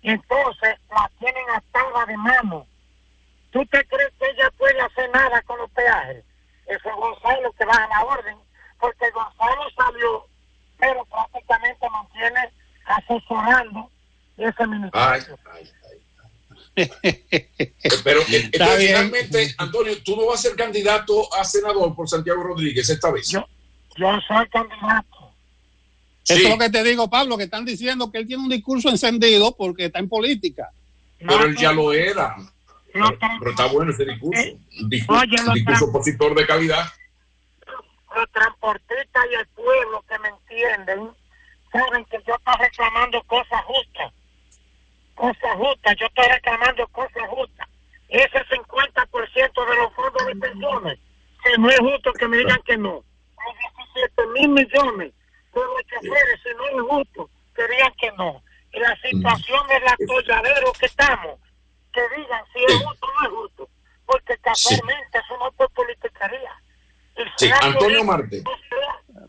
Y entonces la tienen atada de mano. ¿Tú te crees que ella puede hacer nada con los peajes? Eso es Gonzalo que va a la orden, porque Gonzalo salió, pero prácticamente mantiene asesorando ese ministerio. Pero entonces, finalmente, Antonio, tú no vas a ser candidato a senador por Santiago Rodríguez esta vez. Yo soy candidato. Sí. Eso es lo que te digo, Pablo, que están diciendo que él tiene un discurso encendido porque está en política. Pero él ya lo era. Pero está bueno ese discurso. Un discurso opositor de calidad. Los transportistas y el pueblo que me entienden saben que yo estoy reclamando cosas justas. Yo estoy reclamando cosas justas. Ese 50% de los fondos de pensiones, si no es justo que me digan que no. Hay 17,000 millones de los choferes, si no es justo, que digan que no. Y la situación del atolladero que estamos, que digan si es justo o no es justo. Porque casualmente eso no es por politiquería. Sí, Antonio Marte.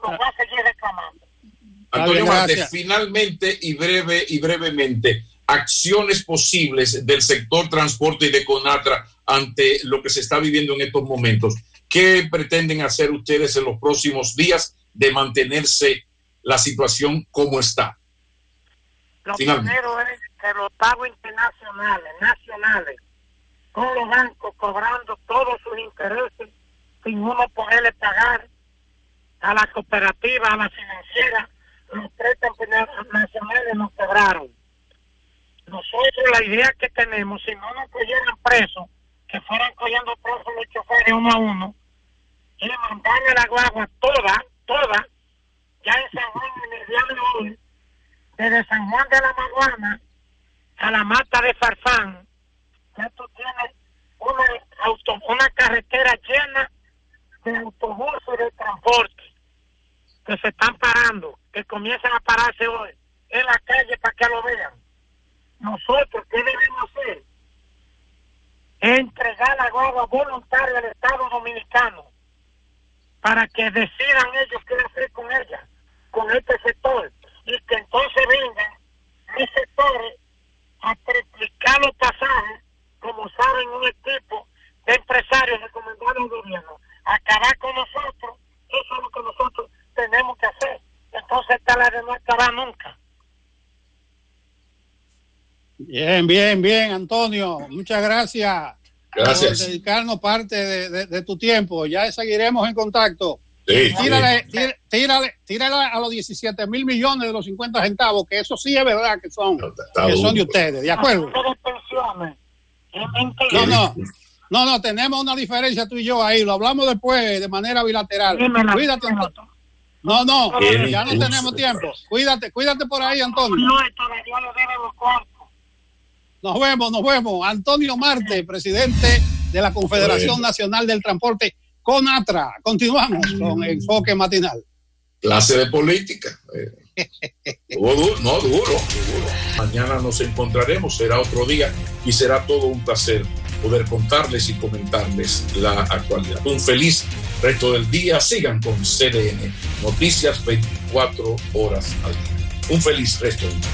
Lo va a seguir reclamando. Antonio Marte, finalmente y brevemente, acciones posibles del sector transporte y de Conatra ante lo que se está viviendo en estos momentos. ¿Qué pretenden hacer ustedes en los próximos días de mantenerse la situación como está? Lo primero es que los pagos internacionales, nacionales, con los bancos cobrando todos sus intereses sin uno poderle pagar a la cooperativa, a la financiera, los préstamos nacionales nos cobraron. Nosotros la idea que tenemos, si no nos cogieran presos, que fueran cogiendo presos los choferes uno a uno, y mandarle la guagua toda, ya en San Juan, en el día de hoy, desde San Juan de la Maguana a la Mata de Farfán, ya tú tienes una carretera llena de autobuses de transporte que se están parando, que comienzan del Estado Dominicano para que decidan ellos qué hacer con ella, con este sector, y que entonces vengan mis sectores a triplicar los pasajes, como saben, un equipo de empresarios recomendados al gobierno, acabar con nosotros. Eso es lo que nosotros tenemos que hacer. Entonces esta la de no acabar nunca. Bien, Antonio. Muchas gracias. Gracias. Por dedicarnos parte de tu tiempo. Ya seguiremos en contacto. Sí, Tírale a los 17 mil millones de los 50 centavos, que eso sí es verdad que son de ustedes. ¿De acuerdo? No, tenemos una diferencia tú y yo ahí. Lo hablamos después de manera bilateral. Cuídate. No, ya no tenemos tiempo. Cuídate por ahí, Antonio. No, todavía no debemos cuarto. Nos vemos. Antonio Marte, presidente de la Confederación Nacional del Transporte, CONATRA. Continuamos con Enfoque Matinal. Clase de política. Duro. Mañana nos encontraremos, será otro día y será todo un placer poder contarles y comentarles la actualidad. Un feliz resto del día. Sigan con CDN, noticias 24 horas al día. Un feliz resto del día.